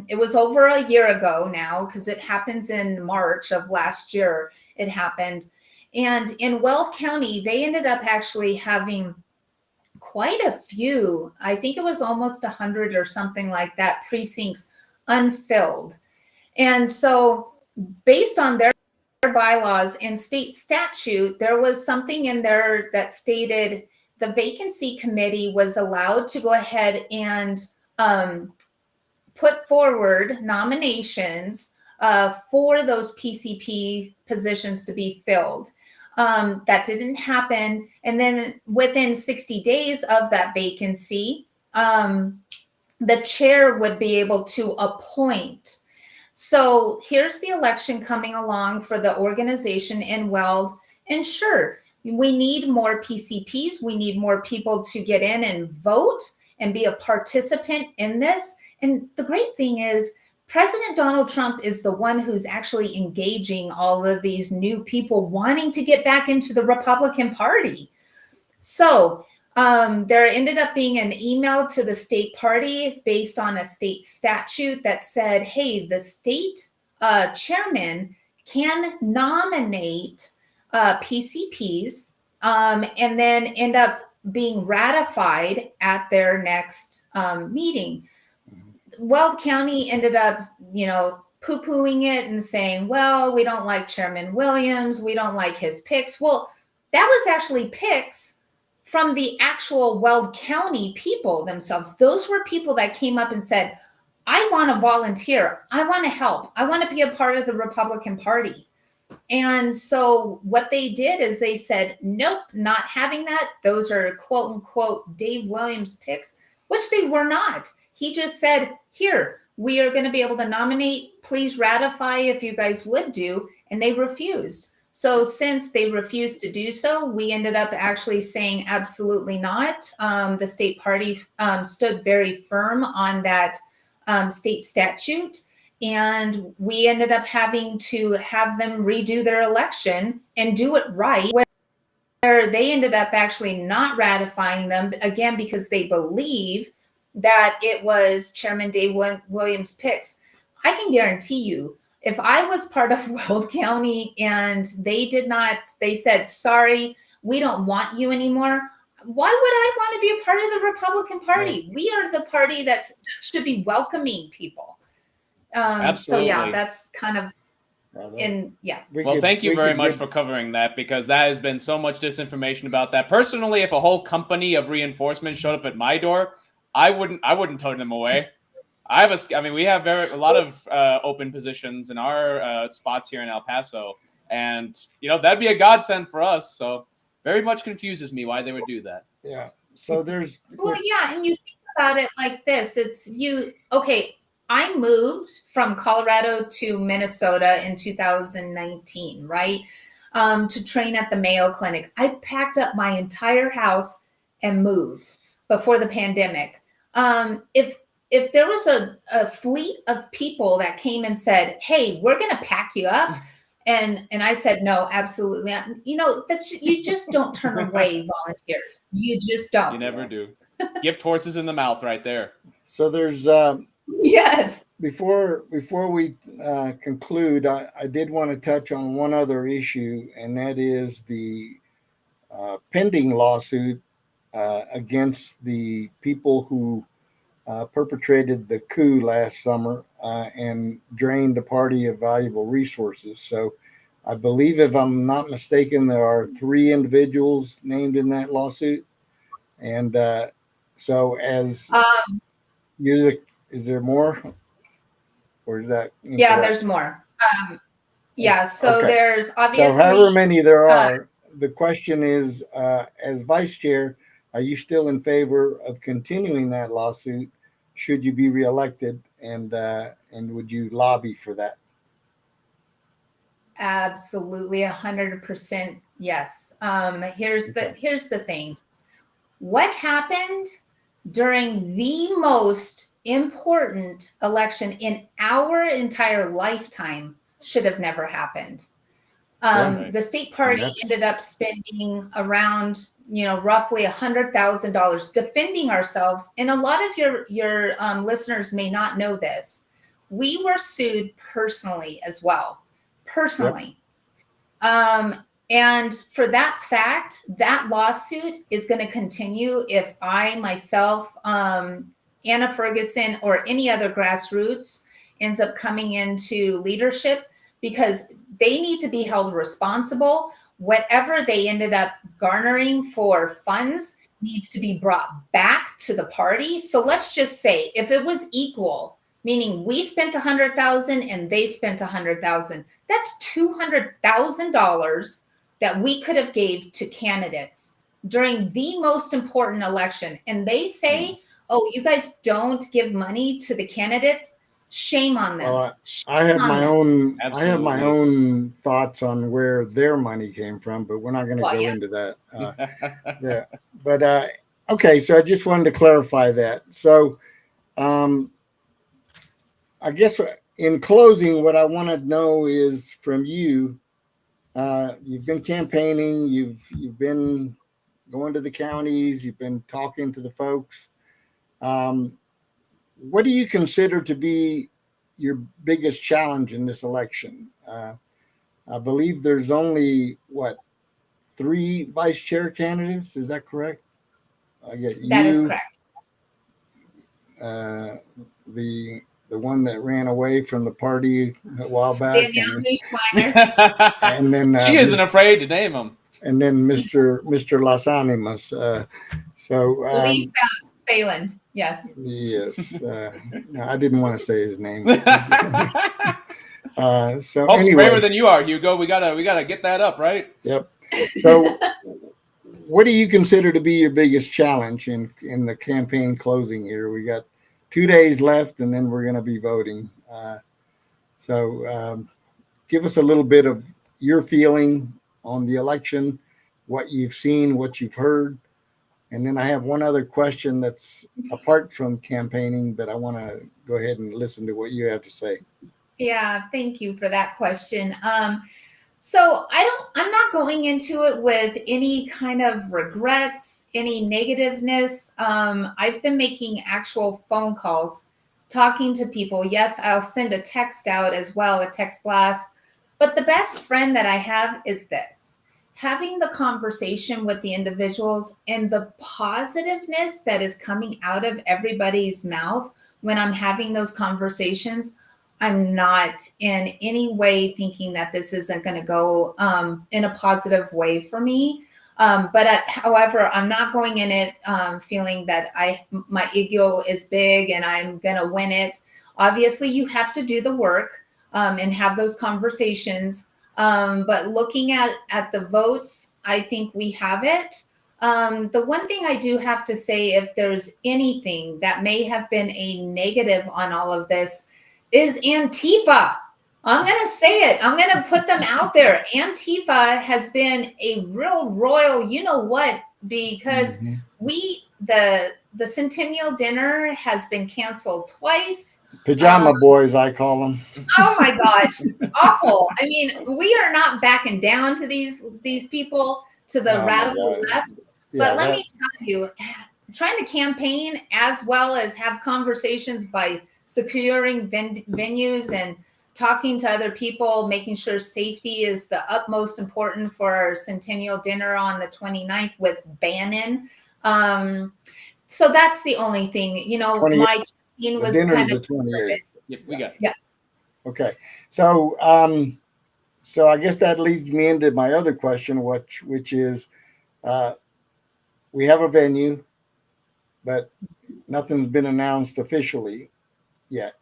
It was over a year ago now because it happens in March of last year. It happened. And in Weld County, they ended up actually having quite a few, I think it was almost 100 or something like that, precincts unfilled. And so based on their bylaws and state statute, there was something in there that stated the vacancy committee was allowed to go ahead and put forward nominations for those PCP positions to be filled. That didn't happen. And then within 60 days of that vacancy, the chair would be able to appoint. So here's the election coming along for the organization in Weld. And sure, we need more PCPs. We need more people to get in and vote and be a participant in this. And the great thing is President Donald Trump is the one who's actually engaging all of these new people wanting to get back into the Republican Party. So there ended up being an email to the state party based on a state statute that said, hey, the state chairman can nominate PCPs and then end up being ratified at their next meeting. Weld County ended up, poo-pooing it and saying, well, we don't like Chairman Williams. We don't like his picks. Well, that was actually picks from the actual Weld County people themselves. Those were people that came up and said, I want to volunteer. I want to help. I want to be a part of the Republican Party. And so what they did is they said, nope, not having that. Those are quote unquote Dave Williams picks, which they were not. He just said, here, we are going to be able to nominate. Please ratify if you guys would do. And they refused. So since they refused to do so, we ended up actually saying absolutely not. The state party stood very firm on that state statute. And we ended up having to have them redo their election and do it right, where they ended up actually not ratifying them, again, because they believe that it was Chairman Dave Williams' picks. I can guarantee you, if I was part of Weld County and they said, sorry, we don't want you anymore, why would I want to be a part of the Republican Party? Right. We are the party that should be welcoming people. So yeah, that's kind of Thank you very much for covering that, because that has been so much disinformation about that. Personally, if a whole company of reinforcement showed up at my door, I wouldn't turn them away. We have a lot of open positions in our spots here in El Paso, and that'd be a godsend for us. So very much confuses me why they would do that. Yeah. So there's and you think about it like this. I moved from Colorado to Minnesota in 2019, right? To train at the Mayo Clinic. I packed up my entire house and moved before the pandemic. If there was a fleet of people that came and said, "Hey, we're going to pack you up," and I said, "No, absolutely." You just don't turn away volunteers. You just don't. You never do. Gift horses in the mouth, right there. So there's yes. Before we conclude, I did want to touch on one other issue, and that is the pending lawsuit against the people who perpetrated the coup last summer and drained the party of valuable resources. So I believe, if I'm not mistaken, there are 3 individuals named in that lawsuit. And so as is there more? Or is that incorrect? Yeah, there's more. So okay. There's obviously... So however many there are, the question is, as vice chair, are you still in favor of continuing that lawsuit should you be reelected, and would you lobby for that? Absolutely, 100% yes. Here's the thing. What happened during the most important election in our entire lifetime should have never happened. The state party ended up spending around, roughly $100,000 defending ourselves. And a lot of your listeners may not know this. We were sued personally as well. Personally. Yep. And for that fact, that lawsuit is going to continue if I myself, Anna Ferguson, or any other grassroots ends up coming into leadership, because they need to be held responsible. Whatever they ended up garnering for funds needs to be brought back to the party. So let's just say if it was equal, meaning we spent $100,000 and they spent $100,000, that's $200,000 that we could have gave to candidates during the most important election. And they say, "Oh, you guys don't give money to the candidates." Shame on them. Well, I have my own thoughts on where their money came from, but we're not going to go into that. But okay, so I just wanted to clarify that. So I guess in closing, what I want to know is from you. You've been campaigning. You've been going to the counties. You've been talking to the folks. What do you consider to be your biggest challenge in this election? I believe there's only 3 vice chair candidates. Is that correct? That is correct. The one that ran away from the party a while back. Danielle Neuschweiner. And then she isn't afraid to name him. And then Mr. Las Animas. Lee Phelan. Yes. Yes. I didn't want to say his name. Hope's anyway, braver than you are, Hugo. We gotta get that up, right? Yep. So, what do you consider to be your biggest challenge in the campaign closing here? We got 2 days left, and then we're going to be voting. Give us a little bit of your feeling on the election, what you've seen, what you've heard. And then I have one other question that's apart from campaigning, but I want to go ahead and listen to what you have to say. Yeah, thank you for that question. So I'm not going into it with any kind of regrets, any negativeness. I've been making actual phone calls, talking to people. Yes, I'll send a text out as well, a text blast. But the best friend that I have is this: having the conversation with the individuals and the positiveness that is coming out of everybody's mouth when I'm having those conversations. I'm not in any way thinking that this isn't going to go in a positive way for me. However, I'm not going in it feeling that my ego is big and I'm going to win it. Obviously, you have to do the work and have those conversations. But looking at the votes, I think we have it. The one thing I do have to say, if there's anything that may have been a negative on all of this, is Antifa. I'm going to say it. I'm going to put them out there. Antifa has been a real royal, you know what, because the Centennial Dinner has been canceled twice. Pajama boys, I call them. Oh my gosh, awful. I mean, we are not backing down to these people, to the radical left. But let me tell you, trying to campaign as well as have conversations by securing venues and talking to other people, making sure safety is the utmost important for our Centennial Dinner on the 29th with Bannon. So that's the only thing, you know, my campaign was kind of. 28th. Yep, we got it. Yeah. Okay. So, so I guess that leads me into my other question, which is, we have a venue, but nothing's been announced officially yet.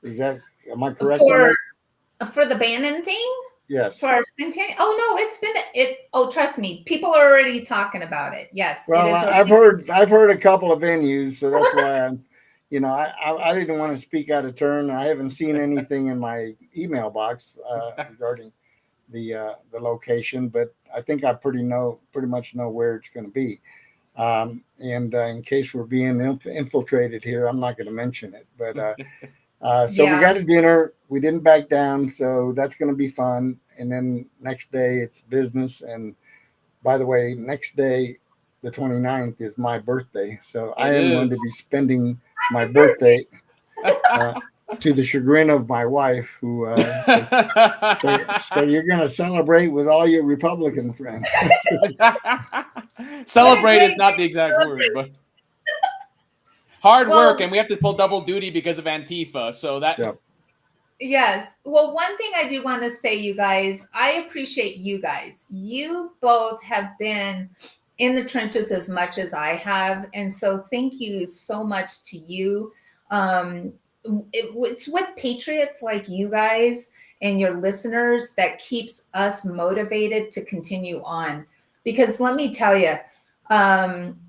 Am I correct? For the Bannon thing? Yes. For our Centennial? Oh no, trust me, people are already talking about it. Yes. Well, I've heard a couple of venues, so that's why I didn't want to speak out of turn. I haven't seen anything in my email box regarding the location, but I think I pretty much know where it's going to be. And in case we're being infiltrated here, I'm not going to mention it. But we got a dinner. We didn't back down, so that's going to be fun. And then next day it's business. And by the way, next day, the 29th, is my birthday, so I am going to be spending my birthday to the chagrin of my wife, who so you're going to celebrate with all your Republican friends. Celebrate is not the exact word, but hard work, and we have to pull double duty because of Antifa. So that. Yep. Yes. Well, one thing I do want to say, you guys, I appreciate you guys. You both have been in the trenches as much as I have, and so thank you so much to you. It's with patriots like you guys and your listeners that keeps us motivated to continue on. Because let me tell you,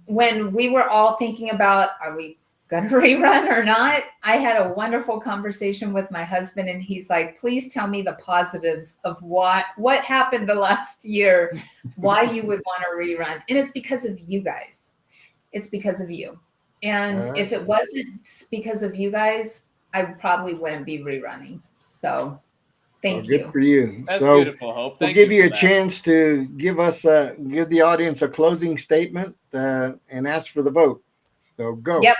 when we were all thinking about, are we going to rerun or not? I had a wonderful conversation with my husband, and he's like, please tell me the positives of what happened the last year, why you would want to rerun. And it's because of you guys. It's because of you. And if it wasn't because of you guys, I probably wouldn't be rerunning. So thank you. Good for you. That's so beautiful, Hope. We'll give you a chance to give the audience a closing statement and ask for the vote. So go. Yep.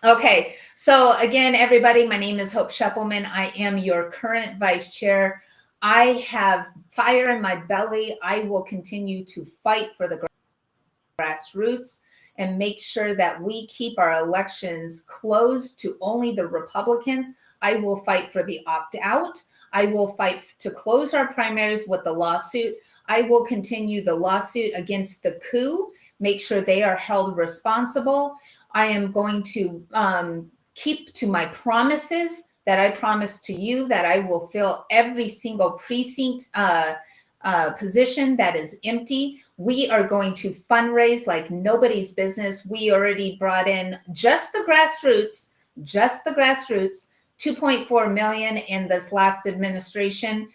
Okay. So again, everybody, my name is Hope Scheppelman. I am your current vice chair. I have fire in my belly. I will continue to fight for the grassroots and make sure that we keep our elections closed to only the Republicans. I will fight for the opt-out. I will fight to close our primaries with the lawsuit. I will continue the lawsuit against the coup, make sure they are held responsible. I am going to keep to my promises that I promised to you, that I will fill every single precinct position that is empty. We are going to fundraise like nobody's business. We already brought in just the grassroots, 2.4 million in this last administration,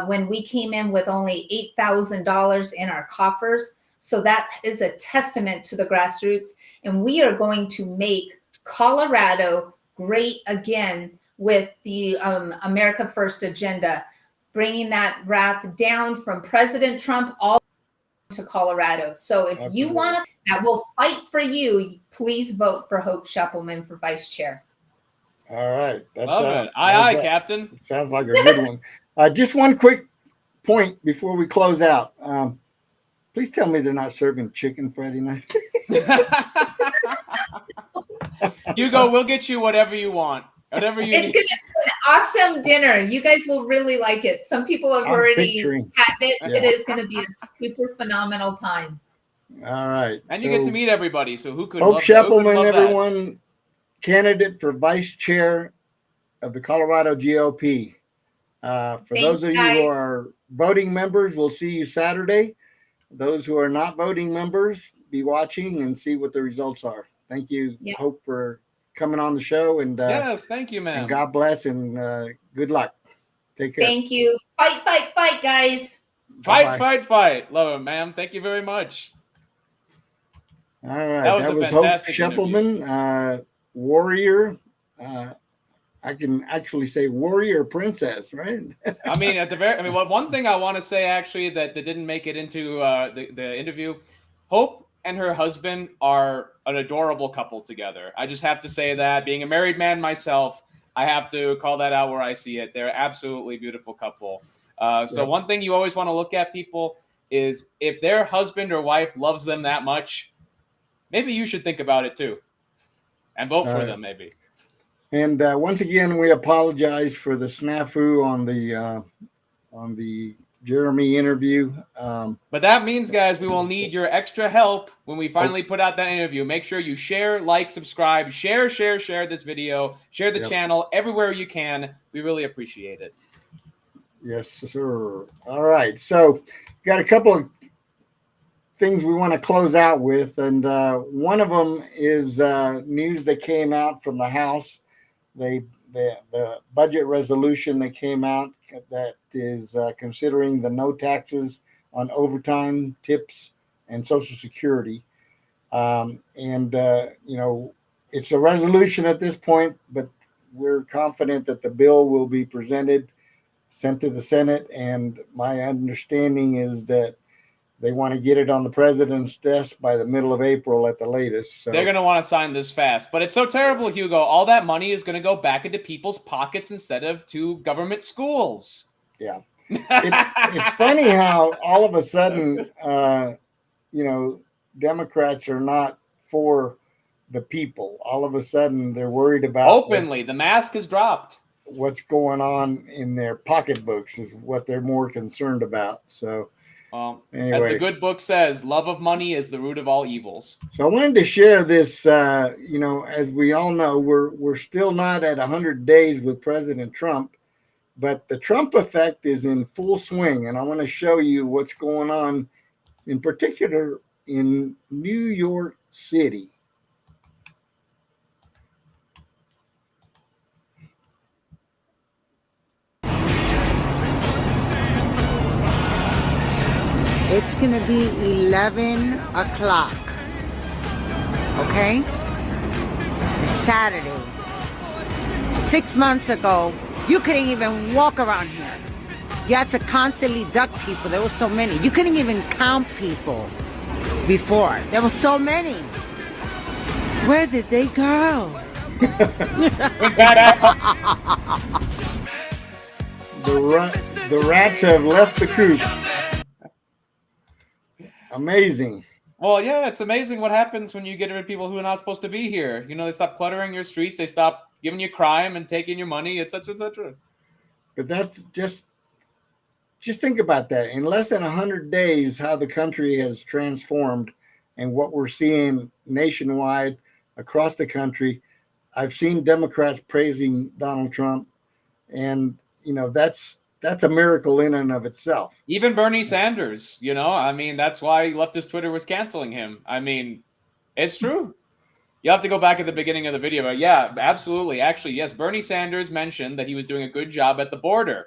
when we came in with only $8,000 in our coffers. So that is a testament to the grassroots. And we are going to make Colorado great again with the America First agenda, bringing that wrath down from President Trump all to Colorado. So if you want to, that will fight for you, please vote for Hope Scheppelman for vice chair. All right. Love it. Aye, Captain. Sounds like a good one. Just one quick point before we close out. Please tell me they're not serving chicken Friday night. Hugo, we'll get you whatever you want. Whatever you It's need. gonna be an awesome dinner. You guys will really like it. Some people have already had it. Yeah. It is going to be a super phenomenal time. All right. And you get to meet everybody. So who could Hope love that? Who could Scheppelman, love that? everyone, candidate for vice chair of the Colorado GOP. For those of you who are voting members, we'll see you Saturday. Those who are not voting members, be watching and see what the results are. Thank you, Hope, for coming on the show. And yes, thank you, ma'am. And God bless and good luck. Take care. Thank you. Fight, fight, fight, guys. Fight, fight, fight. Love it, ma'am. Thank you very much. All right. That was a Hope fantastic Scheppelman, warrior. I can actually say warrior princess, right? I mean, one thing I want to say actually that didn't make it into the interview, Hope and her husband are an adorable couple together. I just have to say that, being a married man myself, I have to call that out where I see it. They're absolutely beautiful couple. One thing you always want to look at, people, is if their husband or wife loves them that much, maybe you should think about it too and vote for them maybe. And once again, we apologize for the snafu on the Jeremy interview. But that means, guys, we will need your extra help when we finally put out that interview. Make sure you share, like, subscribe, share this video, share the channel everywhere you can. We really appreciate it. Yes, sir. All right. So got a couple of things we want to close out with. And one of them is news that came out from the House. The budget resolution that came out that is considering the no taxes on overtime, tips, and Social Security. It's a resolution at this point, but we're confident that the bill will be presented, sent to the Senate, and my understanding is that they want to get it on the president's desk by the middle of April at the latest. So they're going to want to sign this fast. But it's so terrible, Hugo. All that money is going to go back into people's pockets instead of to government schools. Yeah. It's funny how all of a sudden, Democrats are not for the people. All of a sudden, they're worried about openly. The mask is dropped. What's going on in their pocketbooks is what they're more concerned about. So, anyway, as the good book says, love of money is the root of all evils. So I wanted to share this. As we all know, we're still not at 100 days with President Trump, but the Trump effect is in full swing, and I want to show you what's going on, in particular in New York City. It's going to be 11 o'clock, okay? It's Saturday. 6 months ago, you couldn't even walk around here. You had to constantly duck people. There were so many. You couldn't even count people before. There were so many. Where did they go? The rats have left the coop. Amazing. Well, yeah, it's amazing what happens when you get rid of people who are not supposed to be here. They stop cluttering your streets, they stop giving you crime and taking your money, etc., etc. But that's just think about that. In less than 100 days, how the country has transformed and what we're seeing nationwide across the country. I've seen Democrats praising Donald Trump, and that's a miracle in and of itself. Even Bernie Sanders, that's why leftist Twitter was canceling him. It's true. You'll have to go back at the beginning of the video. But yeah, absolutely. Actually, yes, Bernie Sanders mentioned that he was doing a good job at the border.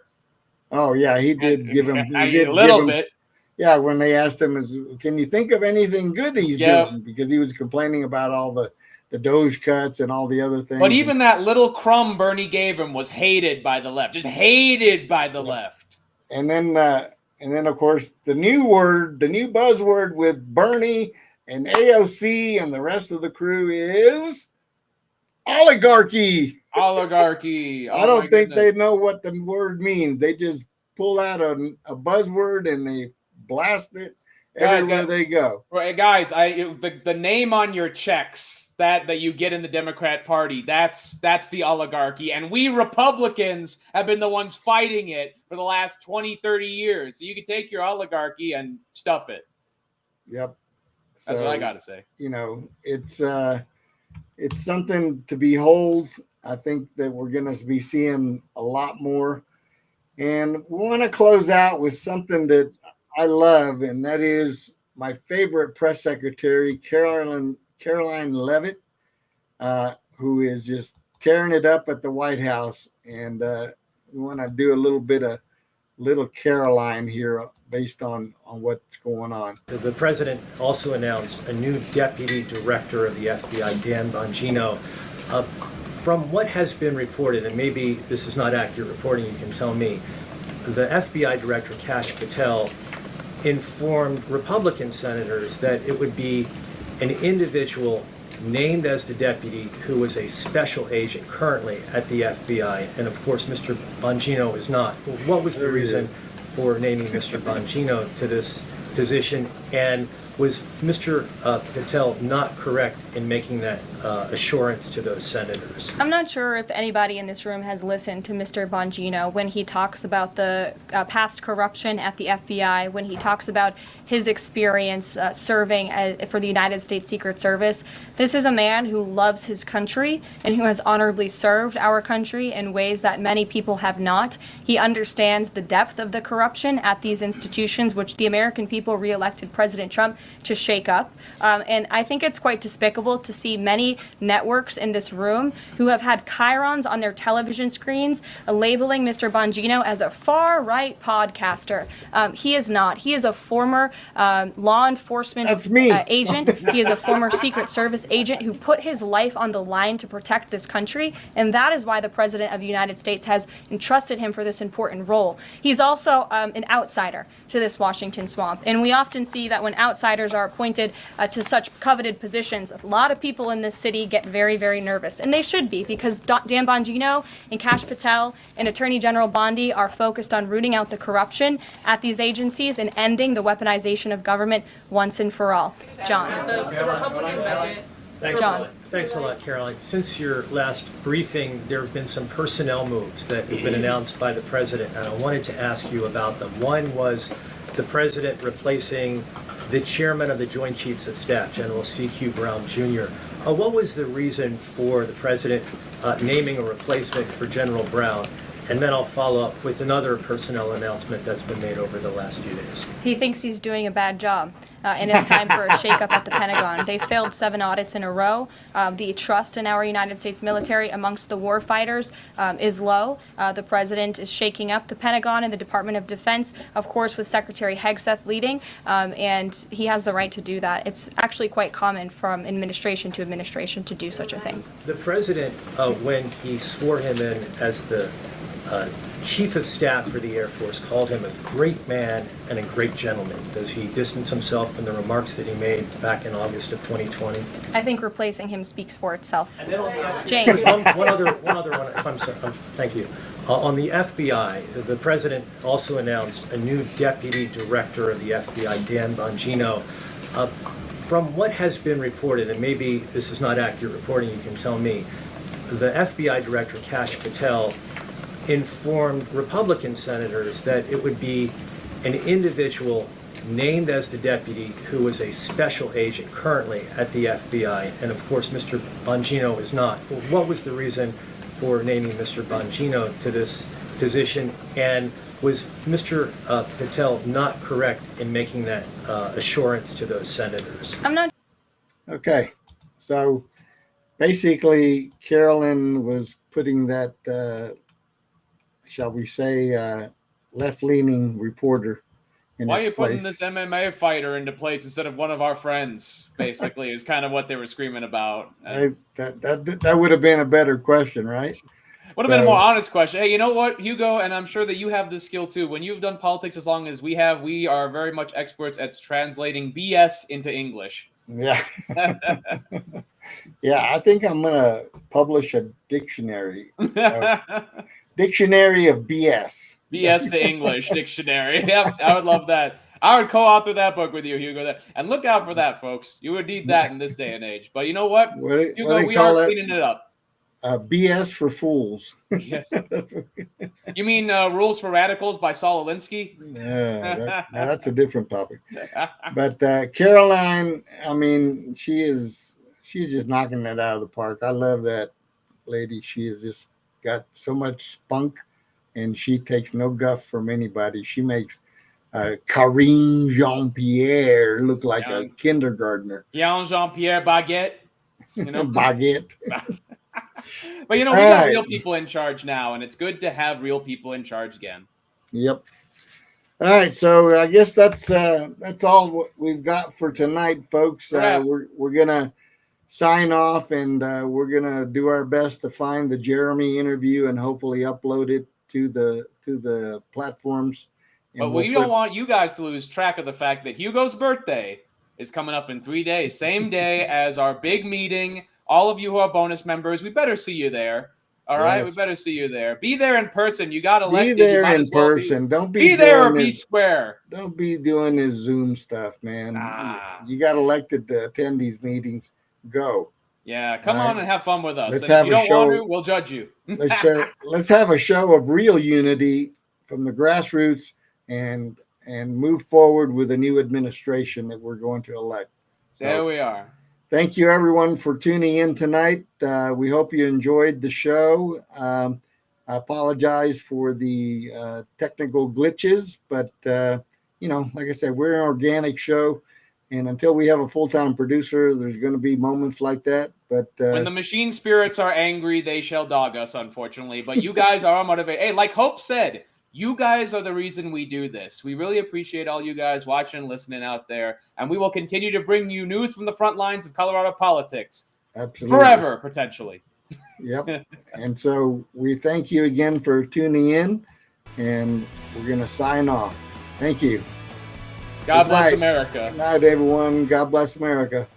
Oh, yeah, he did give him a little bit. Yeah, when they asked him, can you think of anything good he's doing? Because he was complaining about all the Doge cuts and all the other things. But even that little crumb Bernie gave him was hated by the left, just hated by the left. And then of course the new buzzword with Bernie and AOC and the rest of the crew is oligarchy. Oligarchy. I don't think they know what the word means. They just pull out a buzzword and they blast it everywhere they go. Right, guys, the name on your checks that you get in the Democrat Party, that's the oligarchy. And we Republicans have been the ones fighting it for the last 20, 30 years. So you can take your oligarchy and stuff it. Yep. That's what I got to say. It's something to behold. I think that we're going to be seeing a lot more. And we want to close out with something that I love, and that is my favorite press secretary, Caroline Leavitt, who is just tearing it up at the White House. And we want to do a little bit of little Caroline here based on what's going on. The president also announced a new deputy director of the FBI, Dan Bongino. From what has been reported, and maybe this is not accurate reporting, you can tell me, the FBI director, Kash Patel, informed Republican senators that it would be an individual named as the deputy who was a special agent currently at the FBI, and of course Mr. Bongino is not. What was the reason for naming Mr. Bongino to this position, and was Mr. Patel not correct in making that assurance to those senators? I'm not sure if anybody in this room has listened to Mr. Bongino when he talks about the past corruption at the FBI, when he talks about his experience serving for the United States Secret Service. This is a man who loves his country and who has honorably served our country in ways that many people have not. He understands the depth of the corruption at these institutions, which the American people re-elected President Trump to shake up. And I think it's quite despicable to see many networks in this room who have had chyrons on their television screens labeling Mr. Bongino as a far-right podcaster. He is not. He is a former law enforcement agent. He is a former Secret Service agent who put his life on the line to protect this country, and that is why the President of the United States has entrusted him for this important role. He's also an outsider to this Washington swamp, and we often see that when outsiders are appointed to such coveted positions, a lot of people in this city get very, very nervous, and they should be, because Dan Bongino and Kash Patel and Attorney General Bondi are focused on rooting out the corruption at these agencies and ending the weaponization of government once and for all. John. Thanks a lot, Caroline. Since your last briefing, there have been some personnel moves that have been announced by the president, and I wanted to ask you about them. One was the president replacing the chairman of the Joint Chiefs of Staff, General C.Q. Brown Jr. What was the reason for the president naming a replacement for General Brown? And then I'll follow up with another personnel announcement that's been made over the last few days. He thinks he's doing a bad job, and it's time for a shakeup at the Pentagon. They failed 7 audits in a row. The trust in our United States military amongst the war fighters is low. The president is shaking up the Pentagon and the Department of Defense, of course, with Secretary Hegseth leading, and he has the right to do that. It's actually quite common from administration to administration to do such a thing. The president, when he swore him in as the Chief of Staff for the Air Force, called him a great man and a great gentleman. Does he distance himself from the remarks that he made back in August of 2020? I think replacing him speaks for itself. And then James. One other one, if I'm sorry, thank you. On the FBI, the president also announced a new deputy director of the FBI, Dan Bongino. From what has been reported, and maybe this is not accurate reporting, you can tell me, the FBI director, Kash Patel, informed Republican senators that it would be an individual named as the deputy who was a special agent currently at the FBI, and of course Mr. Bongino is not. What was the reason for naming Mr. Bongino to this position, and was Mr. Patel not correct in making that assurance to those senators? I'm not. Okay, so basically Carolyn was putting that shall we say, left-leaning reporter in Why are you his place. putting this MMA fighter into place instead of one of our friends, basically, is kind of what they were screaming about. That would have been a better question, right? Would have been a more honest question. Hey, you know what, Hugo, and I'm sure that you have this skill too. When you've done politics as long as we have, we are very much experts at translating BS into English. Yeah. Yeah, I think I'm going to publish a dictionary. Dictionary of BS. BS to English dictionary. Yeah, I would love that. I would co-author that book with you, Hugo. And look out for that, folks. You would need that in this day and age. But you know what? Hugo, we are cleaning it up. BS for Fools. Yes. You mean Rules for Radicals by Saul Alinsky? Yeah, that's a different topic. But Caroline, I mean, she's just knocking it out of the park. I love that lady. She has just got so much spunk, and she takes no guff from anybody. She makes Karine Jean-Pierre look like a kindergartner. Jean-Pierre Baguette. You know? Baguette. But we got real people in charge now, and it's good to have real people in charge again. Yep. All right, so I guess that's all what we've got for tonight, folks. We're gonna sign off, and we're gonna do our best to find the Jeremy interview and hopefully upload it to the platforms. But we don't want you guys to lose track of the fact that Hugo's birthday is coming up in 3 days, same day as our big meeting. All of you who are bonus members, we better see you there. All right, we better see you there. Be there in person. You got elected. Be there in person. Don't be there or be square. Don't be doing this Zoom stuff, man. You got elected to attend these meetings. Go. Yeah, come on and have fun with us. Let's and have if you a don't show. want to, we'll judge you. Let's have a show of real unity from the grassroots and move forward with a new administration that we're going to elect. There we are. Thank you, everyone, for tuning in tonight. We hope you enjoyed the show. I apologize for the technical glitches, but, like I said, we're an organic show. And until we have a full-time producer, there's going to be moments like that. But when the machine spirits are angry, they shall dog us, unfortunately. But you guys are motivated. Hey, like Hope said, you guys are the reason we do this. We really appreciate all you guys watching and listening out there. And we will continue to bring you news from the front lines of Colorado politics. Absolutely. Forever, potentially. Yep. And so we thank you again for tuning in. And we're going to sign off. Thank you. God bless America. Good night, everyone. God bless America.